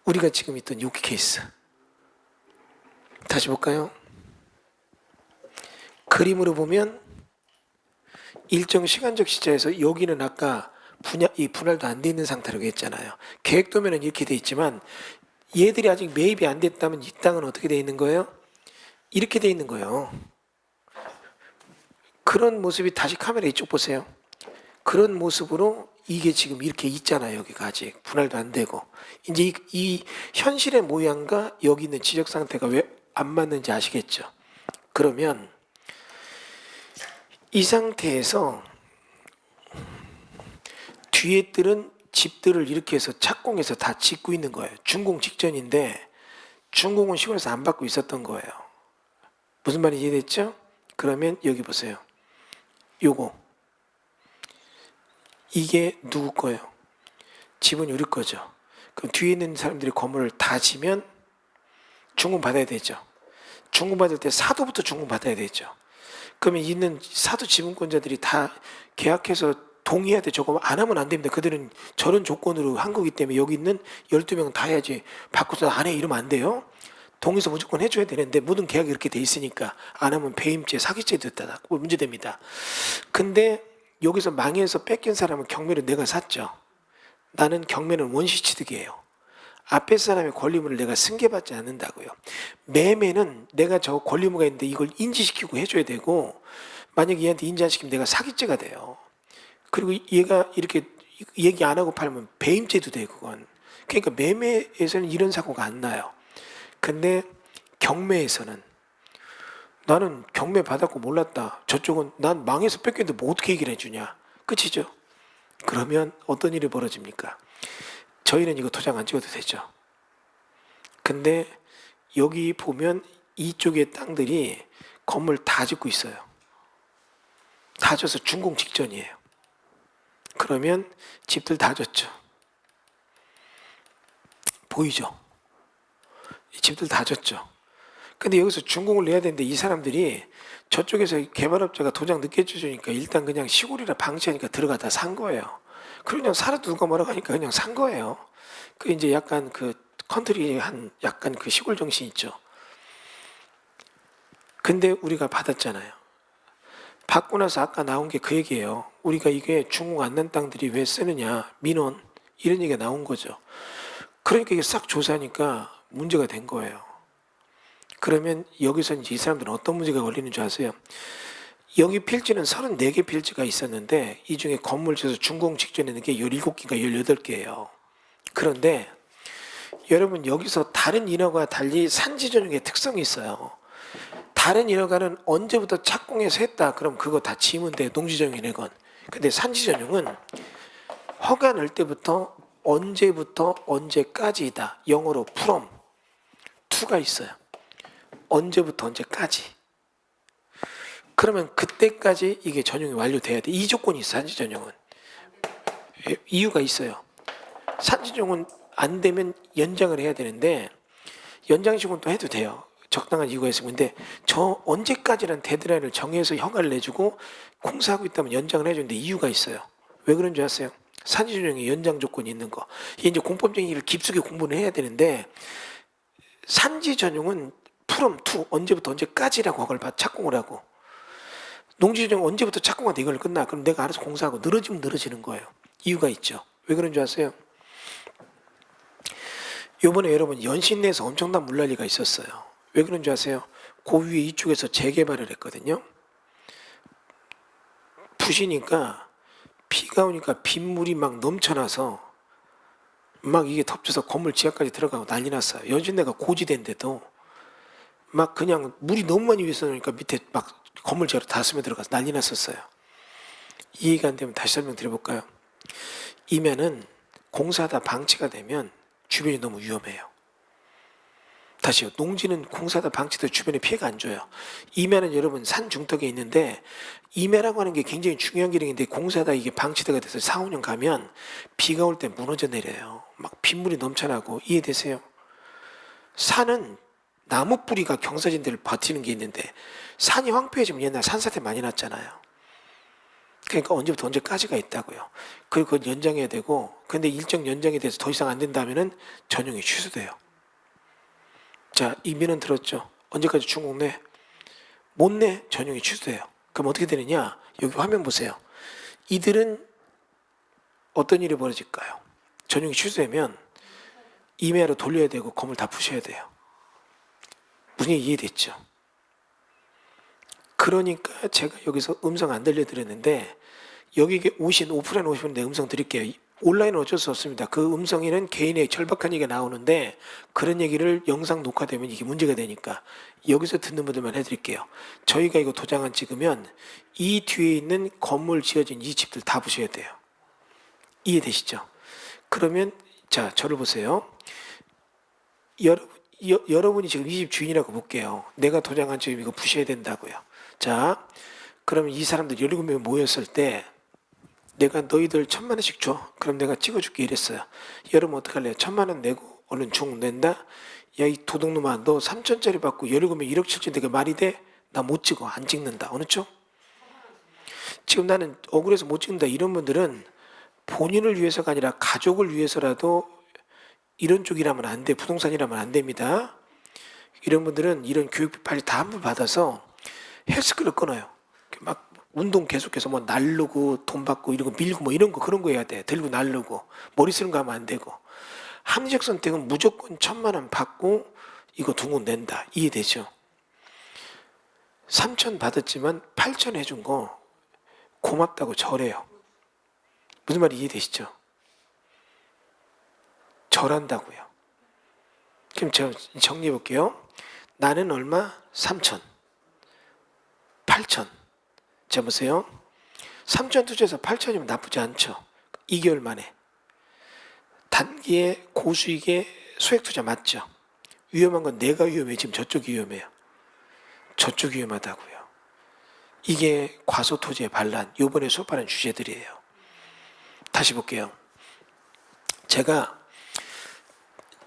우리가 지금 있던 요 케이스 다시 볼까요? 그림으로 보면 일정 시간적 시차에서 여기는 아까 이 분할도 안 돼 있는 상태라고 했잖아요. 계획도면은 이렇게 돼 있지만 얘들이 아직 매입이 안 됐다면 이 땅은 어떻게 돼 있는 거예요? 이렇게 돼 있는 거예요. 그런 모습이 다시 카메라 이쪽 보세요. 그런 모습으로 이게 지금 이렇게 있잖아요. 여기가 아직 분할도 안 되고. 이제 이 현실의 모양과 여기 있는 지적 상태가 왜 안 맞는지 아시겠죠? 그러면 이 상태에서 뒤에 들은 집들을 이렇게 해서 착공해서 다 짓고 있는 거예요. 준공 직전인데 준공은 시골에서 안 받고 있었던 거예요. 무슨 말인지 이해됐죠? 그러면 여기 보세요. 요거 이게 누구 거예요? 집은 우리 거죠. 그럼 뒤에 있는 사람들이 건물을 다 지면 준공 받아야 되죠. 준공 받을 때 사도부터 준공 받아야 되죠. 그러면 있는 사도 지분권자들이 다 계약해서 동의해야 돼. 저거 안 하면 안 됩니다. 그들은 저런 조건으로 한 거기 때문에 여기 있는 12명은 다 해야지. 바꿔서 안 해 이러면 안 돼요. 동의서 무조건 해줘야 되는데 모든 계약이 이렇게 돼 있으니까 안 하면 배임죄, 사기죄 됐다. 그거 문제됩니다. 근데 여기서 망해서 뺏긴 사람은 경매를 내가 샀죠. 나는 경매는 원시취득이에요. 앞에 사람의 권리물을 내가 승계받지 않는다고요. 매매는 내가 저 권리물가 있는데 이걸 인지시키고 해줘야 되고, 만약에 얘한테 인지 안 시키면 내가 사기죄가 돼요. 그리고 얘가 이렇게 얘기 안 하고 팔면 배임죄도 돼, 그건. 그러니까 매매에서는 이런 사고가 안 나요. 근데 경매에서는 나는 경매 받았고 몰랐다. 저쪽은 난 망해서 뺏겼는데 뭐 어떻게 얘기를 해주냐. 끝이죠. 그러면 어떤 일이 벌어집니까? 저희는 이거 도장 안 찍어도 되죠. 근데 여기 보면 이쪽의 땅들이 건물 다 짓고 있어요. 다 져서 준공 직전이에요. 그러면 집들 다 졌죠. 보이죠? 집들 다 졌죠. 근데 여기서 준공을 내야 되는데 이 사람들이 저쪽에서 개발업자가 도장 늦게 주니까 일단 그냥 시골이라 방치하니까 들어가다 산 거예요. 그냥 살아도 누가 뭐라고 하니까 그냥 산 거예요. 그 이제 약간 그 컨트리 한 약간 그 시골 정신 있죠. 근데 우리가 받았잖아요. 받고 나서 아까 나온 게 그 얘기예요. 우리가 이게 중공 안 난 땅들이 왜 쓰느냐, 민원 이런 얘기가 나온 거죠. 그러니까 이게 싹 조사하니까 문제가 된 거예요. 그러면 여기서 이제 이 사람들은 어떤 문제가 걸리는 줄 아세요? 여기 필지는 34개 필지가 있었는데 이 중에 건물 지어서 준공 직전에 있는 게 17개인가 18개예요. 그런데 여러분 여기서 다른 인허가와 달리 산지 전용의 특성이 있어요. 다른 인허가는 언제부터 착공해서 했다. 그럼 그거 다 지으면 돼. 농지전용이네 건. 근데 산지 전용은 허가 낼 때부터 언제부터 언제까지이다. 영어로 from, to가 있어요. 언제부터 언제까지. 그러면 그때까지 이게 전용이 완료돼야 돼. 이 조건이 있어, 산지 전용은. 이유가 있어요. 산지 전용은 안 되면 연장을 해야 되는데 연장식은 또 해도 돼요. 적당한 이유가 있으면. 근데 저 언제까지라는 데드라인을 정해서 허가를 내주고 공사하고 있다면 연장을 해주는데 이유가 있어요. 왜 그런 줄 아세요? 산지 전용에 연장 조건이 있는 거. 이게 이제 공법적인 일을 깊숙이 공부를 해야 되는데 산지 전용은 from to 언제부터 언제까지라고 허가를 착공을 하고, 농지전용 언제부터 착공하다 이걸 끝나. 그럼 내가 알아서 공사하고 늘어지면 늘어지는 거예요. 이유가 있죠. 왜 그런 줄 아세요? 요번에 여러분 연신내에서 엄청난 물난리가 있었어요. 왜 그런 줄 아세요? 그 위에 이쪽에서 재개발을 했거든요. 부시니까 비가 오니까 빗물이 막 넘쳐나서 막 이게 덮쳐서 건물 지하까지 들어가고 난리 났어요. 연신내가 고지대인데도 막 그냥 물이 너무 많이 위에서 나니까 밑에 막 건물 지하로 다 스며들어가서 난리 났었어요. 이해가 안 되면 다시 설명드려볼까요? 이면은 공사하다 방치가 되면 주변이 너무 위험해요. 다시요. 농지는 공사다 방치다 주변에 피해가 안 줘요. 임야는 여러분 산 중턱에 있는데 임야라고 하는 게 굉장히 중요한 기능인데 공사다 이게 방치다가 돼서 4, 5년 가면 비가 올 때 무너져 내려요. 막 빗물이 넘쳐나고 이해되세요? 산은 나무 뿌리가 경사진 데를 버티는 게 있는데 산이 황폐해지면 옛날 산사태 많이 났잖아요. 그러니까 언제부터 언제까지가 있다고요. 그리고 그걸 연장해야 되고 근데 일정 연장이 돼서 더 이상 안 된다면은 전용이 취소돼요. 자, 이민은 들었죠? 언제까지 중국 내? 못 내? 전용이 취소돼요. 그럼 어떻게 되느냐? 여기 화면 보세요. 이들은 어떤 일이 벌어질까요? 전용이 취소되면 임야로 돌려야 되고 건물 다 부셔야 돼요. 무슨 얘기 이해됐죠? 그러니까 제가 여기서 음성 안 들려드렸는데 여기 오프라인 오시면 내 음성 드릴게요. 온라인은 어쩔 수 없습니다. 그 음성에는 개인의 절박한 얘기가 나오는데 그런 얘기를 영상 녹화되면 이게 문제가 되니까 여기서 듣는 분들만 해드릴게요. 저희가 이거 도장 안 찍으면 이 뒤에 있는 건물 지어진 이 집들 다 부셔야 돼요. 이해되시죠? 그러면 자 저를 보세요. 여러분이 지금 이 집 주인이라고 볼게요. 내가 도장 안 찍으면 이거 부셔야 된다고요. 자 그러면 이 사람들 17명 모였을 때 내가 너희들 1,000,000원씩 줘. 그럼 내가 찍어줄게 이랬어요. 여러분 어떡할래요? 1,000,000원 내고 얼른 중국 낸다? 야 이 도둑놈아 너 3천짜리 받고 17명 1억 7천 내가 말이 돼? 나 못 찍어. 안 찍는다. 어느 쪽? 지금 나는 억울해서 못 찍는다. 이런 분들은 본인을 위해서가 아니라 가족을 위해서라도 이런 쪽이라면 안 돼. 부동산이라면 안 됩니다. 이런 분들은 이런 교육비 빨리 다 한 번 받아서 헬스클럽 끊어요. 막 운동 계속해서 뭐 날르고 돈 받고 이런 거 밀고 뭐 이런 거 그런 거 해야 돼. 들고 날르고 머리 쓰는 거 하면 안 되고 합리적 선택은 무조건 1,000,000원 받고 이거 둥근 낸다. 이해되죠? 3,000 받았지만 8,000 해준 거 고맙다고 절해요. 무슨 말이 이해되시죠? 절한다고요. 그럼 제가 정리해 볼게요. 나는 얼마? 3,000 8,000 자 보세요. 3,000 투자해서 8,000이면 나쁘지 않죠. 2개월 만에. 단기에 고수익에 소액 투자 맞죠. 위험한 건 내가 위험해. 지금 저쪽이 위험해요. 저쪽이 위험하다고요. 이게 과소토지의 반란. 요번에 수업하는 주제들이에요. 다시 볼게요. 제가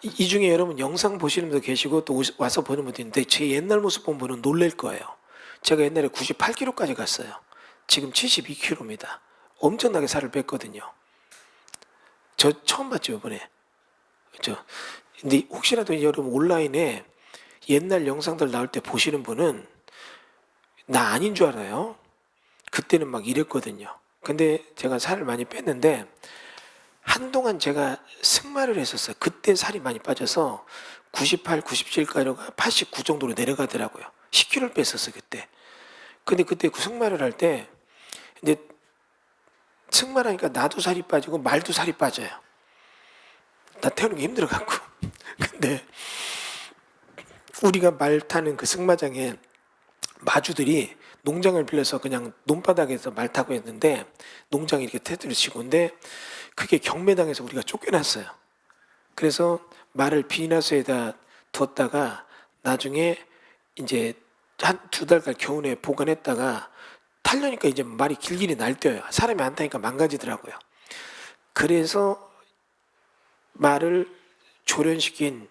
이 중에 여러분 영상 보시는 분도 계시고 또 와서 보는 분도 있는데 제 옛날 모습 보면 분은 놀랄 거예요. 제가 옛날에 98kg까지 갔어요. 지금 72kg입니다. 엄청나게 살을 뺐거든요. 저 처음 봤죠 이번에. 그렇죠? 근데 혹시라도 여러분 온라인에 옛날 영상들 나올 때 보시는 분은 나 아닌 줄 알아요. 그때는 막 이랬거든요. 근데 제가 살을 많이 뺐는데 한동안 제가 승마를 했었어요. 그때 살이 많이 빠져서 98, 97가지가 89 정도로 내려가더라고요. 10kg를 뺐었어요 그때. 근데 그때 그 승마를 할 때 이제 승마를 하니까 나도 살이 빠지고 말도 살이 빠져요. 나 태우는 게 힘들어갖고. 근데 우리가 말 타는 그 승마장에 마주들이 농장을 빌려서 그냥 논바닥에서 말 타고 있는데 농장이 이렇게 테두리 치고 근데 그게 경매당해서 우리가 쫓겨났어요. 그래서 말을 비닐하우스에다 뒀다가 나중에 이제 한 2달간 겨우내 보관했다가 타려니까 이제 말이 길길이 날뛰어요. 사람이 안 타니까 망가지더라고요. 그래서 말을 조련시킨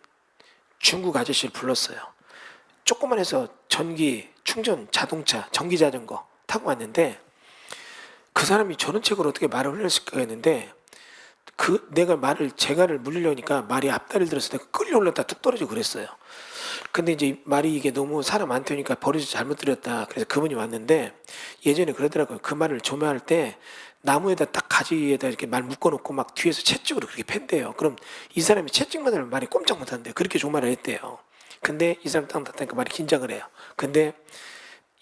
중국 아저씨를 불렀어요. 조그만 해서 전기 충전 자동차 전기 자전거 타고 왔는데 그 사람이 저런 책으로 어떻게 말을 흘렸을까 했는데 그 내가 제가를 물리려니까 말이 앞다리를 들어서 내가 끌려 올렸다 뚝 떨어지고 그랬어요. 근데 이제 말이 이게 너무 사람 안 태우니까 버릇이 잘못 들였다. 그래서 그분이 왔는데 예전에 그러더라고요. 그 말을 조매할 때 나무에다 딱 가지에다 이렇게 말 묶어놓고 막 뒤에서 채찍으로 그렇게 팬대요. 그럼 이 사람이 채찍만 하면 말이 꼼짝 못한대요. 그렇게 조말을 했대요. 근데 이 사람 딱 났다니까 말이 긴장을 해요. 근데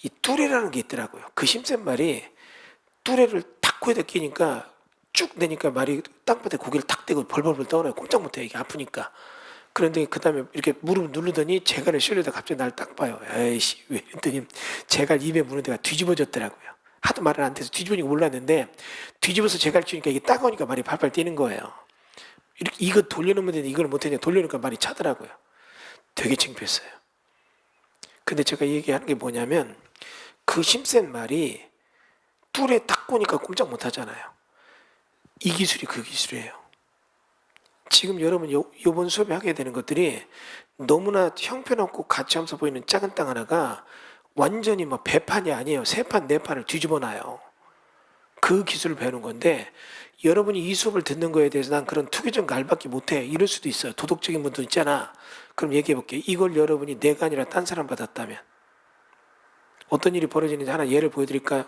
이 뚜레라는 게 있더라고요. 그 힘센 말이 뚜레를 탁 코에다 끼니까 쭉 내니까 말이 땅바닥에 고개를 탁 대고 벌벌벌 떠나요. 꼼짝 못해요. 이게 아프니까. 그런데 그 다음에 이렇게 무릎을 누르더니 재갈을 씌우려다 갑자기 날 딱 봐요. 에이씨 왜 했더니 재갈 입에 무는 데가 뒤집어졌더라고요. 하도 말을 안 해서 뒤집어지고 몰랐는데 뒤집어서 재갈 치니까 이게 따가우니까 말이 팔팔 뛰는 거예요. 이렇게 이거 돌려놓으면 되는데 이걸 못했냐 돌려놓으니까 말이 차더라고요. 되게 창피했어요. 근데 제가 얘기하는 게 뭐냐면 그 힘센 말이 뚫에 딱 꼬니까 꼼짝 못 하잖아요. 이 기술이 그 기술이에요. 지금 여러분 요번 수업에 하게 되는 것들이 너무나 형편없고 가치없어 보이는 작은 땅 하나가 완전히 뭐 배판이 아니에요. 세 판, 네 판을 뒤집어 놔요. 그 기술을 배우는 건데 여러분이 이 수업을 듣는 거에 대해서 난 그런 투기적 말밖에 못해 이럴 수도 있어요. 도덕적인 분도 있잖아. 그럼 얘기해 볼게요. 이걸 여러분이 내가 아니라 딴 사람 받았다면 어떤 일이 벌어지는지 하나 예를 보여드릴까요?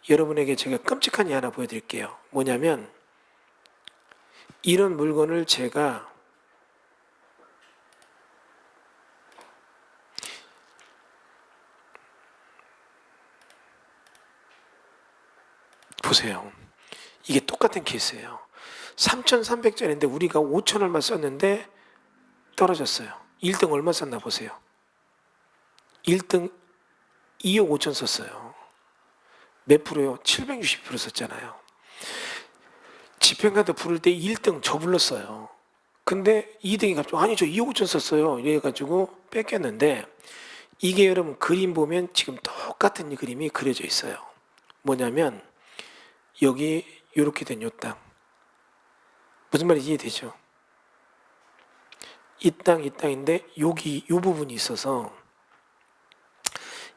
여러분에게 제가 끔찍한 예 하나 보여드릴게요. 뭐냐면 이런 물건을 제가 보세요. 이게 똑같은 케이스예요. 3,300짜리인데 우리가 5천 얼마 썼는데 떨어졌어요. 1등 얼마 썼나 보세요. 1등 2억 5천 썼어요. 몇 프로요? 760% 썼잖아요. 집행카드 부를 때 1등 저 불렀어요. 근데 2등이 갑자기 아니 저 2억 5천 썼어요. 이래가지고 뺏겼는데 이게 여러분 그림 보면 지금 똑같은 이 그림이 그려져 있어요. 뭐냐면 여기 이렇게 된 요 땅. 무슨 말인지 이해되죠? 이 땅인데 여기 요 부분이 있어서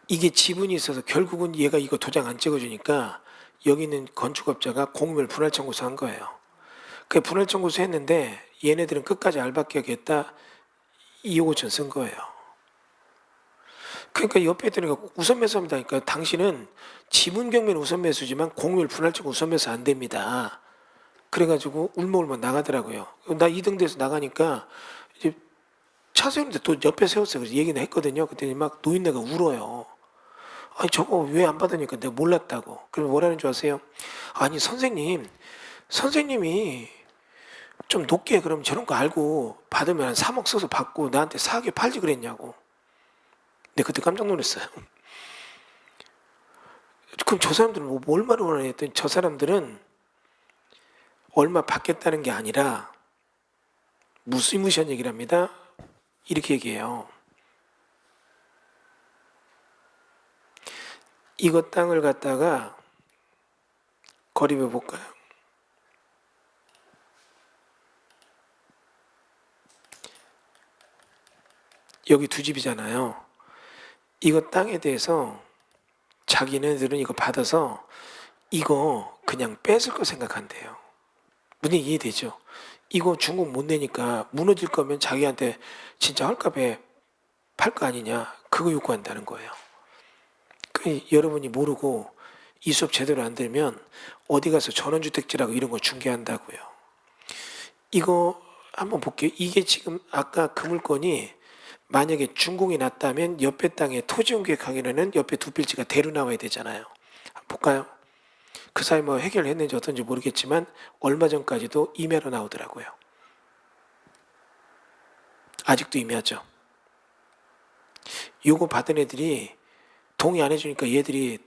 이게 지분이 있어서 결국은 얘가 이거 도장 안 찍어주니까 여기 있는 건축업자가 공유물 분할 청구서 한 거예요. 그 분할 청구서 했는데 얘네들은 끝까지 알바끼 하겠다 2억 5천 쓴 거예요. 그러니까 옆에 있더니 우선 매수합니다. 그러니까 당신은 지분 경매는 우선 매수지만 공유물 분할 청구 우선 매수 안 됩니다. 그래가지고 울먹울먹 나가더라고요. 나 2등 돼서 나가니까 이제 차 세우는데 또 옆에 세웠어요. 그래서 얘기는 했거든요. 그랬더니 막 노인네가 울어요. 아니 저거 왜 안 받으니까 내가 몰랐다고. 그러면 뭐라는 줄 아세요? 아니 선생님이 좀 높게 그럼 저런 거 알고 받으면 한 3억 써서 받고 나한테 4억에 팔지 그랬냐고. 근데 그때 깜짝 놀랐어요. 그럼 저 사람들은 뭐 얼마나 원하냐 했더니 저 사람들은 얼마 받겠다는 게 아니라 무시무시한 얘기를 합니다. 이렇게 얘기해요. 이거 땅을 갖다가 거리해 볼까요? 여기 두 집이잖아요. 이거 땅에 대해서 자기네들은 이거 받아서 이거 그냥 뺏을 거 생각한대요. 무슨 이해되죠? 이거 중국 못 내니까 무너질 거면 자기한테 진짜 헐값에 팔 거 아니냐 그거 요구한다는 거예요. 그 여러분이 모르고 이 수업 제대로 안 들면 어디 가서 전원주택지라고 이런 거 중개한다고요. 이거 한번 볼게요. 이게 지금 아까 그 물건이 만약에 준공이 났다면 옆에 땅에 토지 옮겨가기에는 옆에 두 필지가 대로 나와야 되잖아요. 볼까요? 그 사이 뭐 해결했는지 어떤지 모르겠지만 얼마 전까지도 임야로 나오더라고요. 아직도 임야죠. 요거 받은 애들이 동의 안 해주니까 얘들이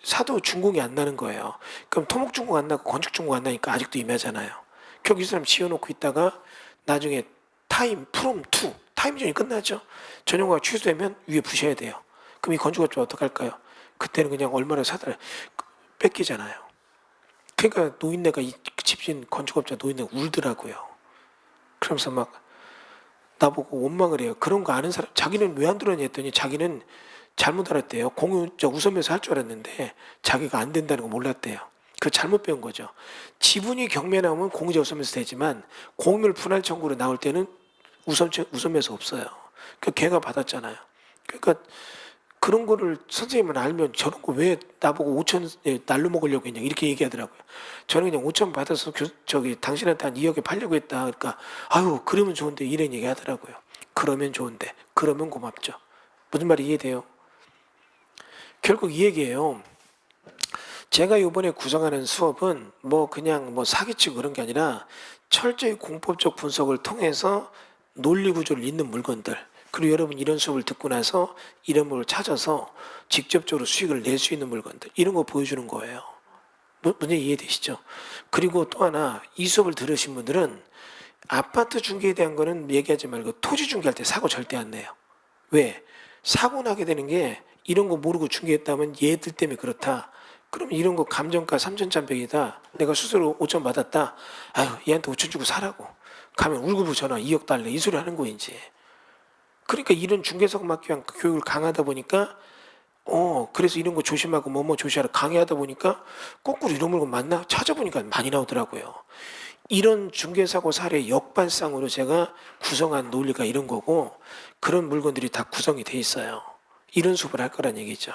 사도 준공이 안 나는 거예요. 그럼 토목 준공 안 나고 건축 준공 안 나니까 아직도 임야잖아요. 결국 이 사람 지어놓고 있다가 나중에 프롬 2 타임존이 끝나죠. 전용화가 취소되면 위에 부셔야 돼요. 그럼 이 건축업자 어떡할까요? 그때는 그냥 얼마나 사다 뺏기잖아요. 그러니까 노인네가 이 집진 건축업자 노인네가 울더라고요. 그러면서 막 나보고 원망을 해요. 그런 거 아는 사람 자기는 왜 안 들었냐 했더니 자기는 잘못 알았대요. 공유자 우선매수 할 줄 알았는데 자기가 안 된다는 거 몰랐대요. 그 잘못 배운 거죠. 지분이 경매 나오면 공유자 우선매수 되지만 공유물 분할 청구로 나올 때는 우선매수 없어요. 그 걔가 받았잖아요. 그러니까 그런 거를 선생님은 알면 저런 거 왜 나보고 5천 날로 먹으려고 했냐 이렇게 얘기하더라고요. 저는 그냥 5천 받아서 당신한테 한 2억에 팔려고 했다. 그러니까 아유 그러면 좋은데 이런 얘기 하더라고요. 그러면 좋은데 그러면 고맙죠. 무슨 말이 이해돼요? 결국 이 얘기예요. 제가 이번에 구성하는 수업은 뭐 그냥 뭐 사기치고 그런 게 아니라 철저히 공법적 분석을 통해서 논리 구조를 잇는 물건들, 그리고 여러분 이런 수업을 듣고 나서 이런 걸 찾아서 직접적으로 수익을 낼 수 있는 물건들, 이런 거 보여주는 거예요. 문제 이해되시죠? 그리고 또 하나 이 수업을 들으신 분들은 아파트 중개에 대한 거는 얘기하지 말고 토지 중개할 때 사고 절대 안 내요. 왜? 사고 나게 되는 게 이런 거 모르고 중개했다면 얘들 때문에 그렇다. 그럼 이런 거 감정가 3,300이다. 내가 수수료 5천 받았다. 아유, 얘한테 5천 주고 사라고. 가면 울고불 전화 2억 달래. 이 소리 하는 거 이제. 그러니까 이런 중개사고 막기 위한 교육을 강하다 보니까 그래서 이런 거 조심하고 뭐뭐 조심하라 강의하다 보니까 거꾸로 이런 물건 맞나? 찾아보니까 많이 나오더라고요. 이런 중개사고 사례 역발상으로 제가 구성한 논리가 이런 거고 그런 물건들이 다 구성이 돼 있어요. 이런 수업을 할 거란 얘기죠.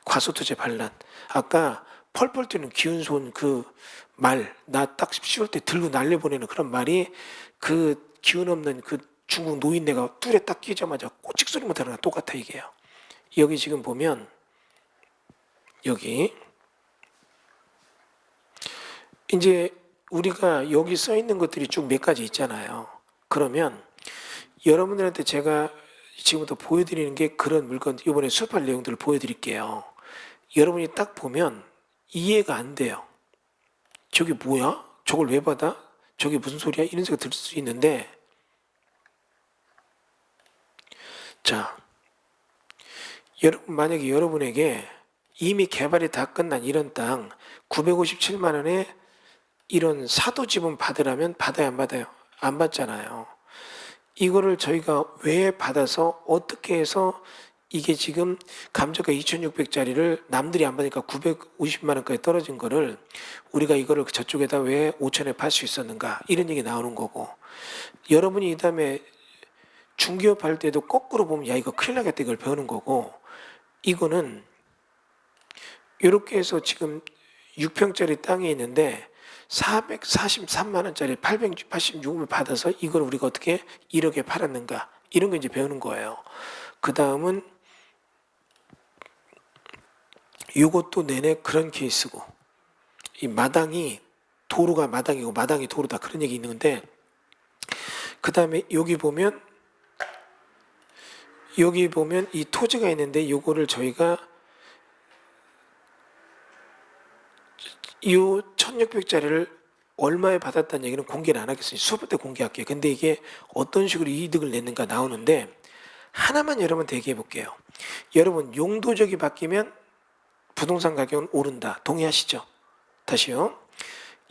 과소투제 반란. 아까 펄펄 뛰는 기운손 그 말, 나 딱 씌울 때 들고 날려보내는 그런 말이 그 기운 없는 그 중국 노인네가 뚫에 딱 끼자마자 꼬직 소리 못하는 거랑 똑같아 이게요. 여기 지금 보면 여기 이제 우리가 여기 써 있는 것들이 쭉 몇 가지 있잖아요. 그러면 여러분들한테 제가 지금부터 보여드리는 게 그런 물건, 이번에 수업할 내용들을 보여드릴게요. 여러분이 딱 보면 이해가 안 돼요. 저게 뭐야? 저걸 왜 받아? 저게 무슨 소리야? 이런 생각 들 수 있는데, 자, 여러분 만약에 여러분에게 이미 개발이 다 끝난 이런 땅 957만 원에 이런 사도 지분 받으라면 받아야 안 받아요? 안 받잖아요. 이거를 저희가 왜 받아서 어떻게 해서 이게 지금 감정가 2,600짜리를 남들이 안 받으니까 950만 원까지 떨어진 거를 우리가 이거를 저쪽에다 왜 5천에 팔 수 있었는가 이런 얘기 나오는 거고, 여러분이 이 다음에 중개업 할 때도 거꾸로 보면 야 이거 큰일 나겠다 이걸 배우는 거고, 이거는 이렇게 해서 지금 6평짜리 땅이 있는데 443만 원짜리 886을 받아서 이걸 우리가 어떻게 1억에 팔았는가 이런 거 이제 배우는 거예요. 그 다음은 이것도 내내 그런 케이스고, 이 마당이 도로가 마당이고 마당이 도로다 그런 얘기 있는데, 그 다음에 여기 보면 이 토지가 있는데 요거를 저희가 이 1,600짜리를 얼마에 받았다는 얘기는 공개를 안 하겠어요. 수업 때 공개할게요. 근데 이게 어떤 식으로 이득을 냈는가 나오는데 하나만 여러분한테 얘기해 볼게요. 여러분 용도적이 바뀌면 부동산 가격은 오른다. 동의하시죠? 다시요.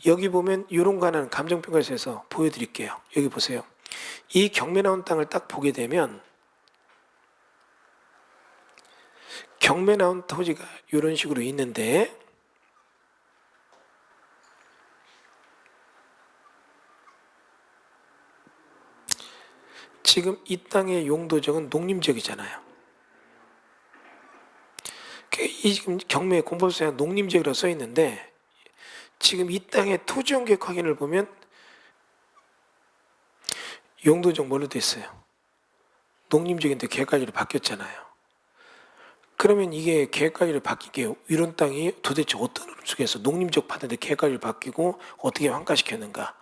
여기 보면 이런 거 하나는 감정평가에서 보여드릴게요. 여기 보세요. 이 경매 나온 땅을 딱 보게 되면 경매 나온 토지가 이런 식으로 있는데 지금 이 땅의 용도적은 농림지역이잖아요. 이 지금 경매 공법상에 농림지역이라고 써 있는데 지금 이 땅의 토지 용격 확인을 보면 용도적 뭘로 돼 있어요? 농림지역인데 계획관리로 바뀌었잖아요. 그러면 이게 계획관리로 바뀐 게 이런 땅이 도대체 어떤 흐름 속에서 농림지역 받는데 계획관리로 바뀌고 어떻게 환가시켰는가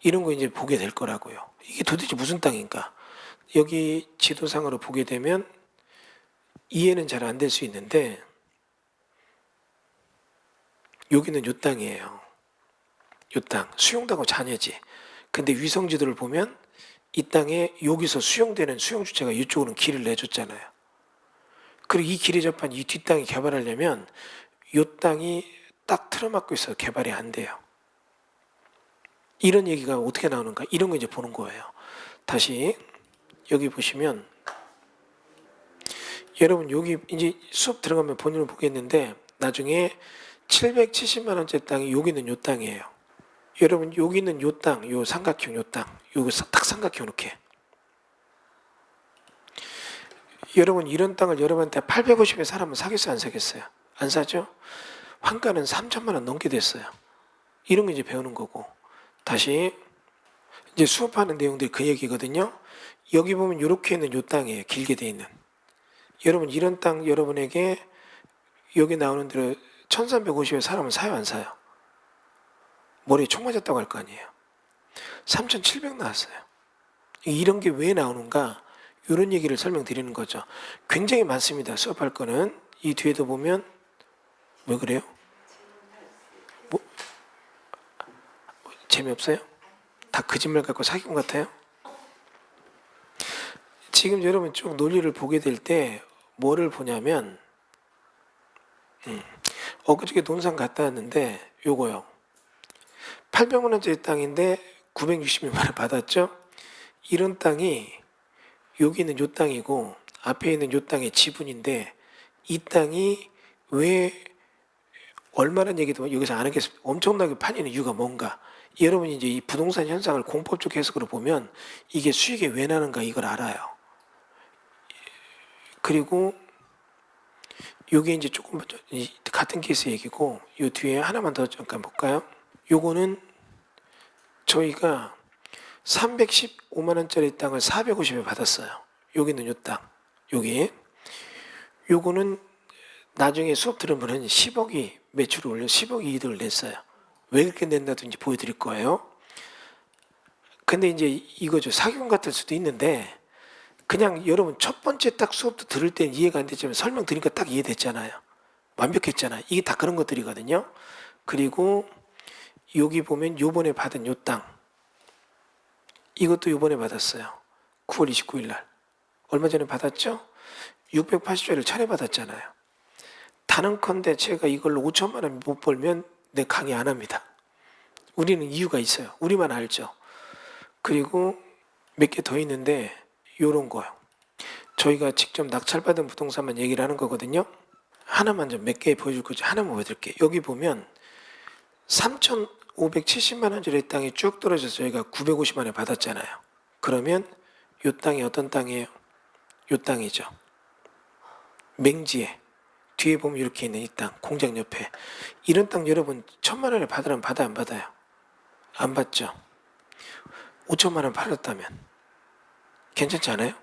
이런 거 이제 보게 될 거라고요. 이게 도대체 무슨 땅인가? 여기 지도상으로 보게 되면 이해는 잘 안 될 수 있는데 여기는 요 땅이에요. 요 땅 수용당하고 잔여지. 근데 위성지도를 보면 이 땅에 여기서 수용되는 수용주체가 이쪽으로는 길을 내줬잖아요. 그리고 이 길에 접한 이 뒷땅이 개발하려면 요 땅이 딱 틀어막고 있어서 개발이 안 돼요. 이런 얘기가 어떻게 나오는가 이런 거 이제 보는 거예요. 다시 여기 보시면 여러분 여기 이제 수업 들어가면 본인을 보겠는데 나중에 770만 원짜리 땅이 여기는 요 땅이에요. 여러분 여기는 요 땅, 요 삼각형 요 땅, 요거 딱 삼각형 이렇게. 여러분 이런 땅을 여러분한테 850에 사람은 사겠어요, 안 사겠어요? 안 사죠? 환가는 3천만 원 넘게 됐어요. 이런 거 이제 배우는 거고. 다시 이제 수업하는 내용들이 그 얘기거든요. 여기 보면 이렇게 있는 요 땅이에요. 길게 돼 있는. 여러분 이런 땅 여러분에게 여기 나오는 대로 1350에 사람은 사요, 안 사요? 머리에 총 맞았다고 할 거 아니에요. 3700 나왔어요. 이런 게 왜 나오는가? 이런 얘기를 설명드리는 거죠. 굉장히 많습니다. 수업할 거는. 이 뒤에도 보면 왜 그래요? 뭐? 재미없어요? 다 거짓말 같고 사기꾼 같아요? 지금 여러분 쭉 논리를 보게 될 때 뭐를 보냐면 엊그저께 논산 갔다 왔는데 요거요. 800만 원짜리 땅인데 960만 원 받았죠? 이런 땅이 여기 있는 요 땅이고 앞에 있는 요 땅의 지분인데 이 땅이 왜 얼마란 얘기도 여기서 안 하겠습니다. 엄청나게 팔리는 이유가 뭔가. 여러분이 이제 이 부동산 현상을 공법적 해석으로 보면 이게 수익이 왜 나는가 이걸 알아요. 그리고 요게 이제 조금 같은 케이스 얘기고 요 뒤에 하나만 더 잠깐 볼까요? 요거는 저희가 315만 원짜리 땅을 450에 받았어요. 여기는 요 땅. 여기. 요거는 나중에 수업 들으면 10억이 매출을 올려 10억 이득을 냈어요. 왜 그렇게 낸다도 이제 보여드릴 거예요. 근데 이제 이거죠. 사기꾼 같을 수도 있는데 그냥 여러분 첫 번째 딱 수업도 들을 때는 이해가 안 됐지만 설명 드리니까 딱 이해됐잖아요. 완벽했잖아요. 이게 다 그런 것들이거든요. 그리고 여기 보면 요번에 받은 요 땅. 이것도 요번에 받았어요. 9월 29일 날. 얼마 전에 받았죠? 680조를 천에 받았잖아요. 단언컨대 제가 이걸로 5천만 원 못 벌면 내 강의 안 합니다. 우리는 이유가 있어요. 우리만 알죠. 그리고 몇 개 더 있는데 요런 거요. 저희가 직접 낙찰받은 부동산만 얘기를 하는 거거든요. 하나만 좀 몇 개 보여줄 거죠. 하나만 보여드릴게요. 여기 보면 3,570만 원짜리 땅이 쭉 떨어져서 저희가 950만 원에 받았잖아요. 그러면 요 땅이 어떤 땅이에요? 요 땅이죠. 맹지에 뒤에 보면 이렇게 있는 이 땅, 공장 옆에. 이런 땅 여러분 1,000만 원에 받으라면 받아 안 받아요? 안 받죠. 5천만 원 팔았다면 괜찮지 않아요?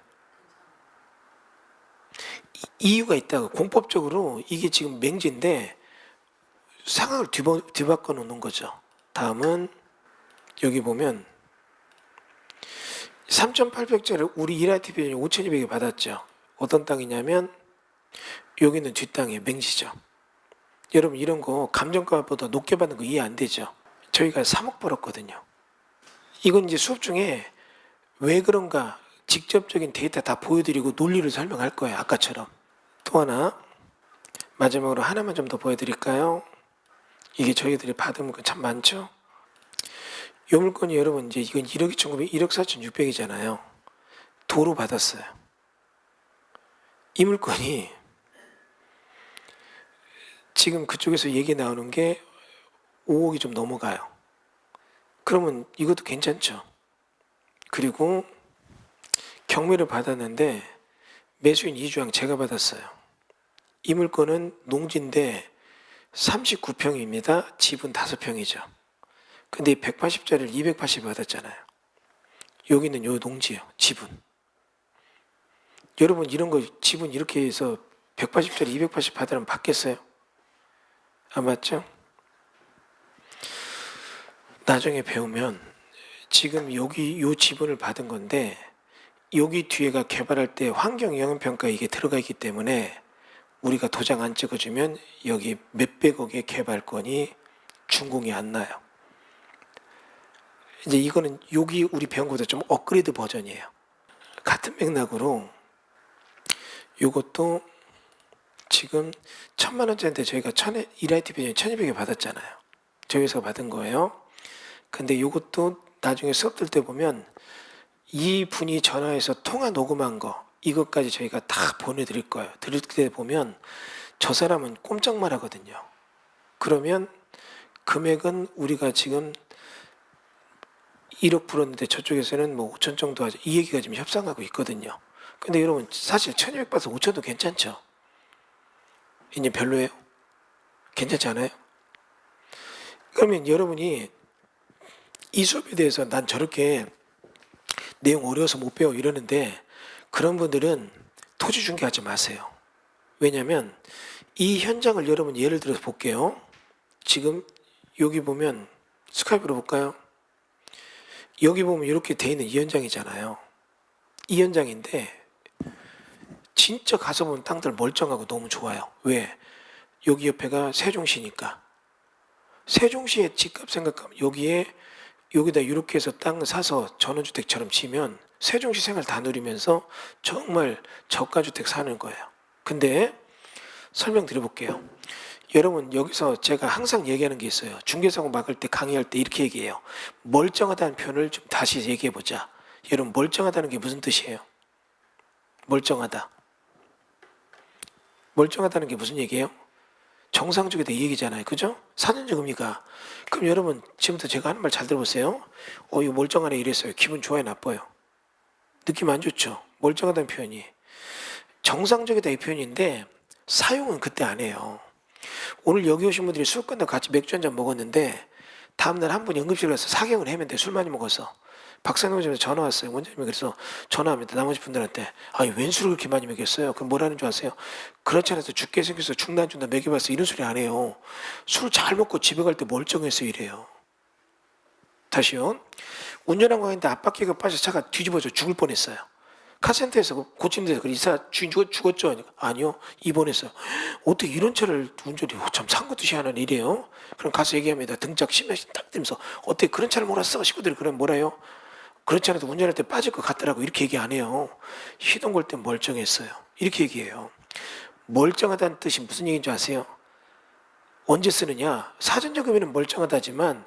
이유가 있다고. 공법적으로 이게 지금 맹지인데 상황을 뒤바꿔 놓는 거죠. 다음은 여기 보면 3,800짜리 우리 이라TV에 5,200에 받았죠. 어떤 땅이냐면 여기는 뒷땅에 맹지죠. 여러분 이런 거 감정가보다 높게 받는 거 이해 안 되죠. 저희가 3억 벌었거든요. 이건 이제 수업 중에 왜 그런가 직접적인 데이터 다 보여드리고 논리를 설명할 거예요. 아까처럼. 또 하나 마지막으로 하나만 좀 더 보여드릴까요? 이게 저희들이 받은 물건 참 많죠. 이 물건이 여러분 이제 이건 1억 2,900, 1억 4,600이잖아요. 도로 받았어요. 이 물건이 지금 그쪽에서 얘기 나오는 게 5억이 좀 넘어가요. 그러면 이것도 괜찮죠. 그리고 경매를 받았는데 매수인 이주양 제가 받았어요. 이 물건은 농지인데 39평입니다. 집은 5평이죠. 근데 180짜리를 280 받았잖아요. 여기는 요 농지요. 집은. 여러분 이런 거 집은 이렇게 해서 180짜리 280 받으면 받겠어요? 안 받죠? 나중에 배우면 지금 여기 요 지분을 받은 건데 여기 뒤에가 개발할 때 환경영향평가 이게 들어가 있기 때문에 우리가 도장 안 찍어주면 여기 몇백억의 개발권이 준공이 안 나요. 이제 이거는 여기 우리 배운 것보다 좀 업그레이드 버전이에요. 같은 맥락으로 이것도 지금 1,000만 원짜리인데 저희가 1ITV 1,200에 받았잖아요. 저희 회사가 받은 거예요. 근데 이것도 나중에 수업 들 때 보면 이 분이 전화해서 통화 녹음한 거 이것까지 저희가 다 보내드릴 거예요. 들을 때 보면 저 사람은 꼼짝 말하거든요. 그러면 금액은 우리가 지금 1억 불었는데 저쪽에서는 뭐 5천 정도 하죠. 이 얘기가 지금 협상하고 있거든요. 근데 여러분 사실 1,200 받아서 5천도 괜찮죠. 이제 별로예요? 괜찮지 않아요? 그러면 여러분이 이 수업에 대해서 난 저렇게 내용 어려워서 못 배워 이러는데 그런 분들은 토지 중개하지 마세요. 왜냐하면 이 현장을 여러분 예를 들어서 볼게요. 지금 여기 보면 스카이프로 볼까요? 여기 보면 이렇게 돼 있는 이 현장이잖아요. 이 현장인데 진짜 가서 보면 땅들 멀쩡하고 너무 좋아요. 왜? 여기 옆에가 세종시니까. 세종시의 집값 생각하면 여기에 여기다 이렇게 해서 땅 사서 전원주택처럼 치면 세종시 생활 다 누리면서 정말 저가주택 사는 거예요. 근데 설명드려볼게요. 여러분 여기서 제가 항상 얘기하는 게 있어요. 중개사고 막을 때 강의할 때 이렇게 얘기해요. 멀쩡하다는 표현을 좀 다시 얘기해보자. 여러분 멀쩡하다는 게 무슨 뜻이에요? 멀쩡하다. 멀쩡하다는 게 무슨 얘기예요? 정상적이다 이 얘기잖아요. 그죠? 사전적 의미가. 그럼 여러분 지금부터 제가 하는 말 잘 들어보세요. 이거 멀쩡하네 이랬어요. 기분 좋아요 나빠요? 느낌 안 좋죠? 멀쩡하다는 표현이. 정상적이다 이 표현인데 사용은 그때 안 해요. 오늘 여기 오신 분들이 술 끝나고 같이 맥주 한잔 먹었는데 다음날 한 분이 응급실 가서 사경을 했는데 술 많이 먹어서 박사님 원장님한테 전화 왔어요. 원장님이 그래서 전화합니다. 나머지 분들한테 아니 웬 술을 그렇게 많이 먹였어요? 그럼 뭐라는 줄 아세요? 그렇지 않아서 죽게 생겨서 죽나 안 죽나 먹여봤어 이런 소리 안 해요. 술 잘 먹고 집에 갈 때 멀쩡해서 이래요. 다시요. 운전한 거인데 앞바퀴가 빠져 차가 뒤집어져 죽을 뻔했어요. 카센터에서 고치는 데서 이사 주인 죽었죠? 아니요 입원했어요. 어떻게 이런 차를 운전이 참 상구듯이 하는 일이에요. 그럼 가서 얘기합니다. 등짝 심하신 딱 들면서 어떻게 그런 차를 몰았어? 식구들이 그럼 뭐라요? 그렇지 않아도 운전할 때 빠질 것 같더라고 이렇게 얘기 안 해요. 시동 걸 때 멀쩡했어요 이렇게 얘기해요. 멀쩡하다는 뜻이 무슨 얘기인 줄 아세요? 언제 쓰느냐? 사전적 의미는 멀쩡하다지만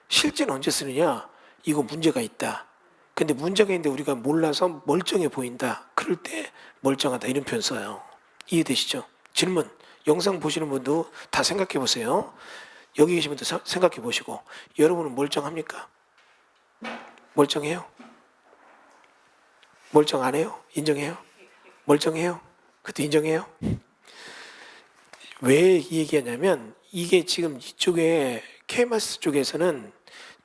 실제는 언제 쓰느냐? 이거 문제가 있다. 근데 문제가 있는데 우리가 몰라서 멀쩡해 보인다. 그럴 때 멀쩡하다 이런 표현 써요. 이해되시죠? 질문. 영상 보시는 분도 다 생각해 보세요. 여기 계신 분도 생각해 보시고 여러분은 멀쩡합니까? 멀쩡해요? 멀쩡 안 해요? 인정해요? 멀쩡해요? 그것도 인정해요? 왜 이 얘기하냐면 이게 지금 이쪽에 KMS 쪽에서는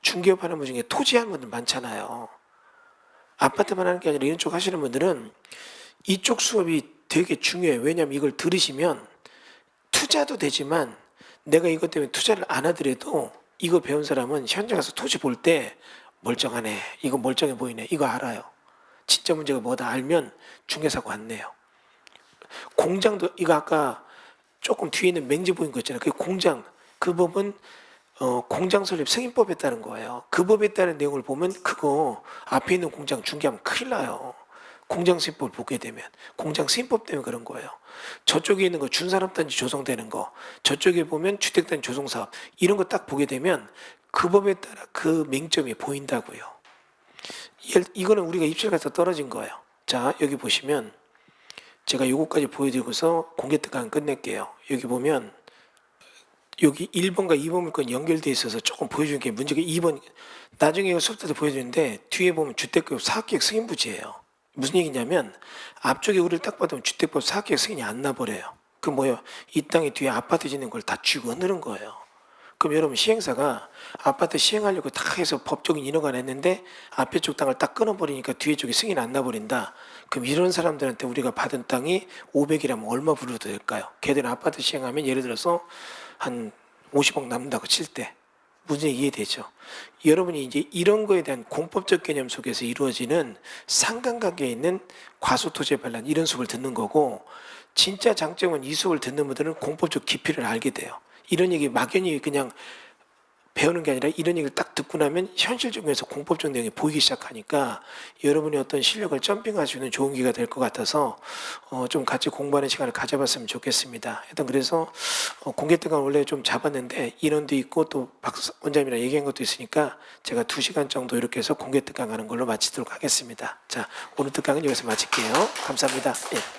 중개업하는 분 중에 토지하는 분들 많잖아요. 아파트만 하는 게 아니라 이런 쪽 하시는 분들은 이쪽 수업이 되게 중요해요. 왜냐하면 이걸 들으시면 투자도 되지만 내가 이것 때문에 투자를 안 하더라도 이거 배운 사람은 현장 가서 토지 볼 때 멀쩡하네. 이거 멀쩡해 보이네. 이거 알아요. 진짜 문제가 뭐다 알면 중개사고 안 내요. 공장도 이거 아까 조금 뒤에 있는 맹지 보인 거 있잖아요. 그 공장 그 법은 공장 설립 승인법에 따른 거예요. 그 법에 따른 내용을 보면 그거 앞에 있는 공장 중개하면 큰일 나요. 공장 승인법을 보게 되면 공장 승인법 때문에 그런 거예요. 저쪽에 있는 거 준산업단지 조성되는 거 저쪽에 보면 주택단지 조성사업 이런 거 딱 보게 되면 그 법에 따라 그 맹점이 보인다고요. 이거는 우리가 입실 가서 떨어진 거예요. 자 여기 보시면 제가 요거까지 보여드리고서 공개특강 끝낼게요. 여기 보면 여기 1번과 2번 물건 연결되어 있어서 조금 보여주는 게 문제가 2번 나중에 이거 수업 때도 보여주는데 뒤에 보면 주택법 사업계획 승인부지예요. 무슨 얘기냐면 앞쪽에 우리를 딱 봐도 주택법 사업계획 승인이 안 나버려요. 그 뭐예요? 이 땅에 뒤에 아파트 짓는 걸 다 쥐고 흔드는 거예요. 그럼 여러분 시행사가 아파트 시행하려고 다 해서 법적인 인허가 냈는데 앞에 쪽 땅을 딱 끊어버리니까 뒤에 쪽이 승인 안 나버린다. 그럼 이런 사람들한테 우리가 받은 땅이 500이라면 얼마 불러도 될까요? 걔들은 아파트 시행하면 예를 들어서 한 50억 남는다고 칠 때 문제 이해되죠? 여러분이 이제 이런 거에 대한 공법적 개념 속에서 이루어지는 상관관계에 있는 과소토지의 반란 이런 수업을 듣는 거고 진짜 장점은 이 수업을 듣는 분들은 공법적 깊이를 알게 돼요. 이런 얘기 막연히 그냥 배우는 게 아니라 이런 얘기를 딱 듣고 나면 현실적에서 공법적 내용이 보이기 시작하니까 여러분의 어떤 실력을 점핑할 수 있는 좋은 기회가 될 것 같아서 좀 같이 공부하는 시간을 가져봤으면 좋겠습니다. 하여튼 그래서 공개특강 원래 좀 잡았는데 인원도 있고 또 박 원장님이랑 얘기한 것도 있으니까 제가 2시간 정도 이렇게 해서 공개특강 하는 걸로 마치도록 하겠습니다. 자 오늘 특강은 여기서 마칠게요. 감사합니다. 예.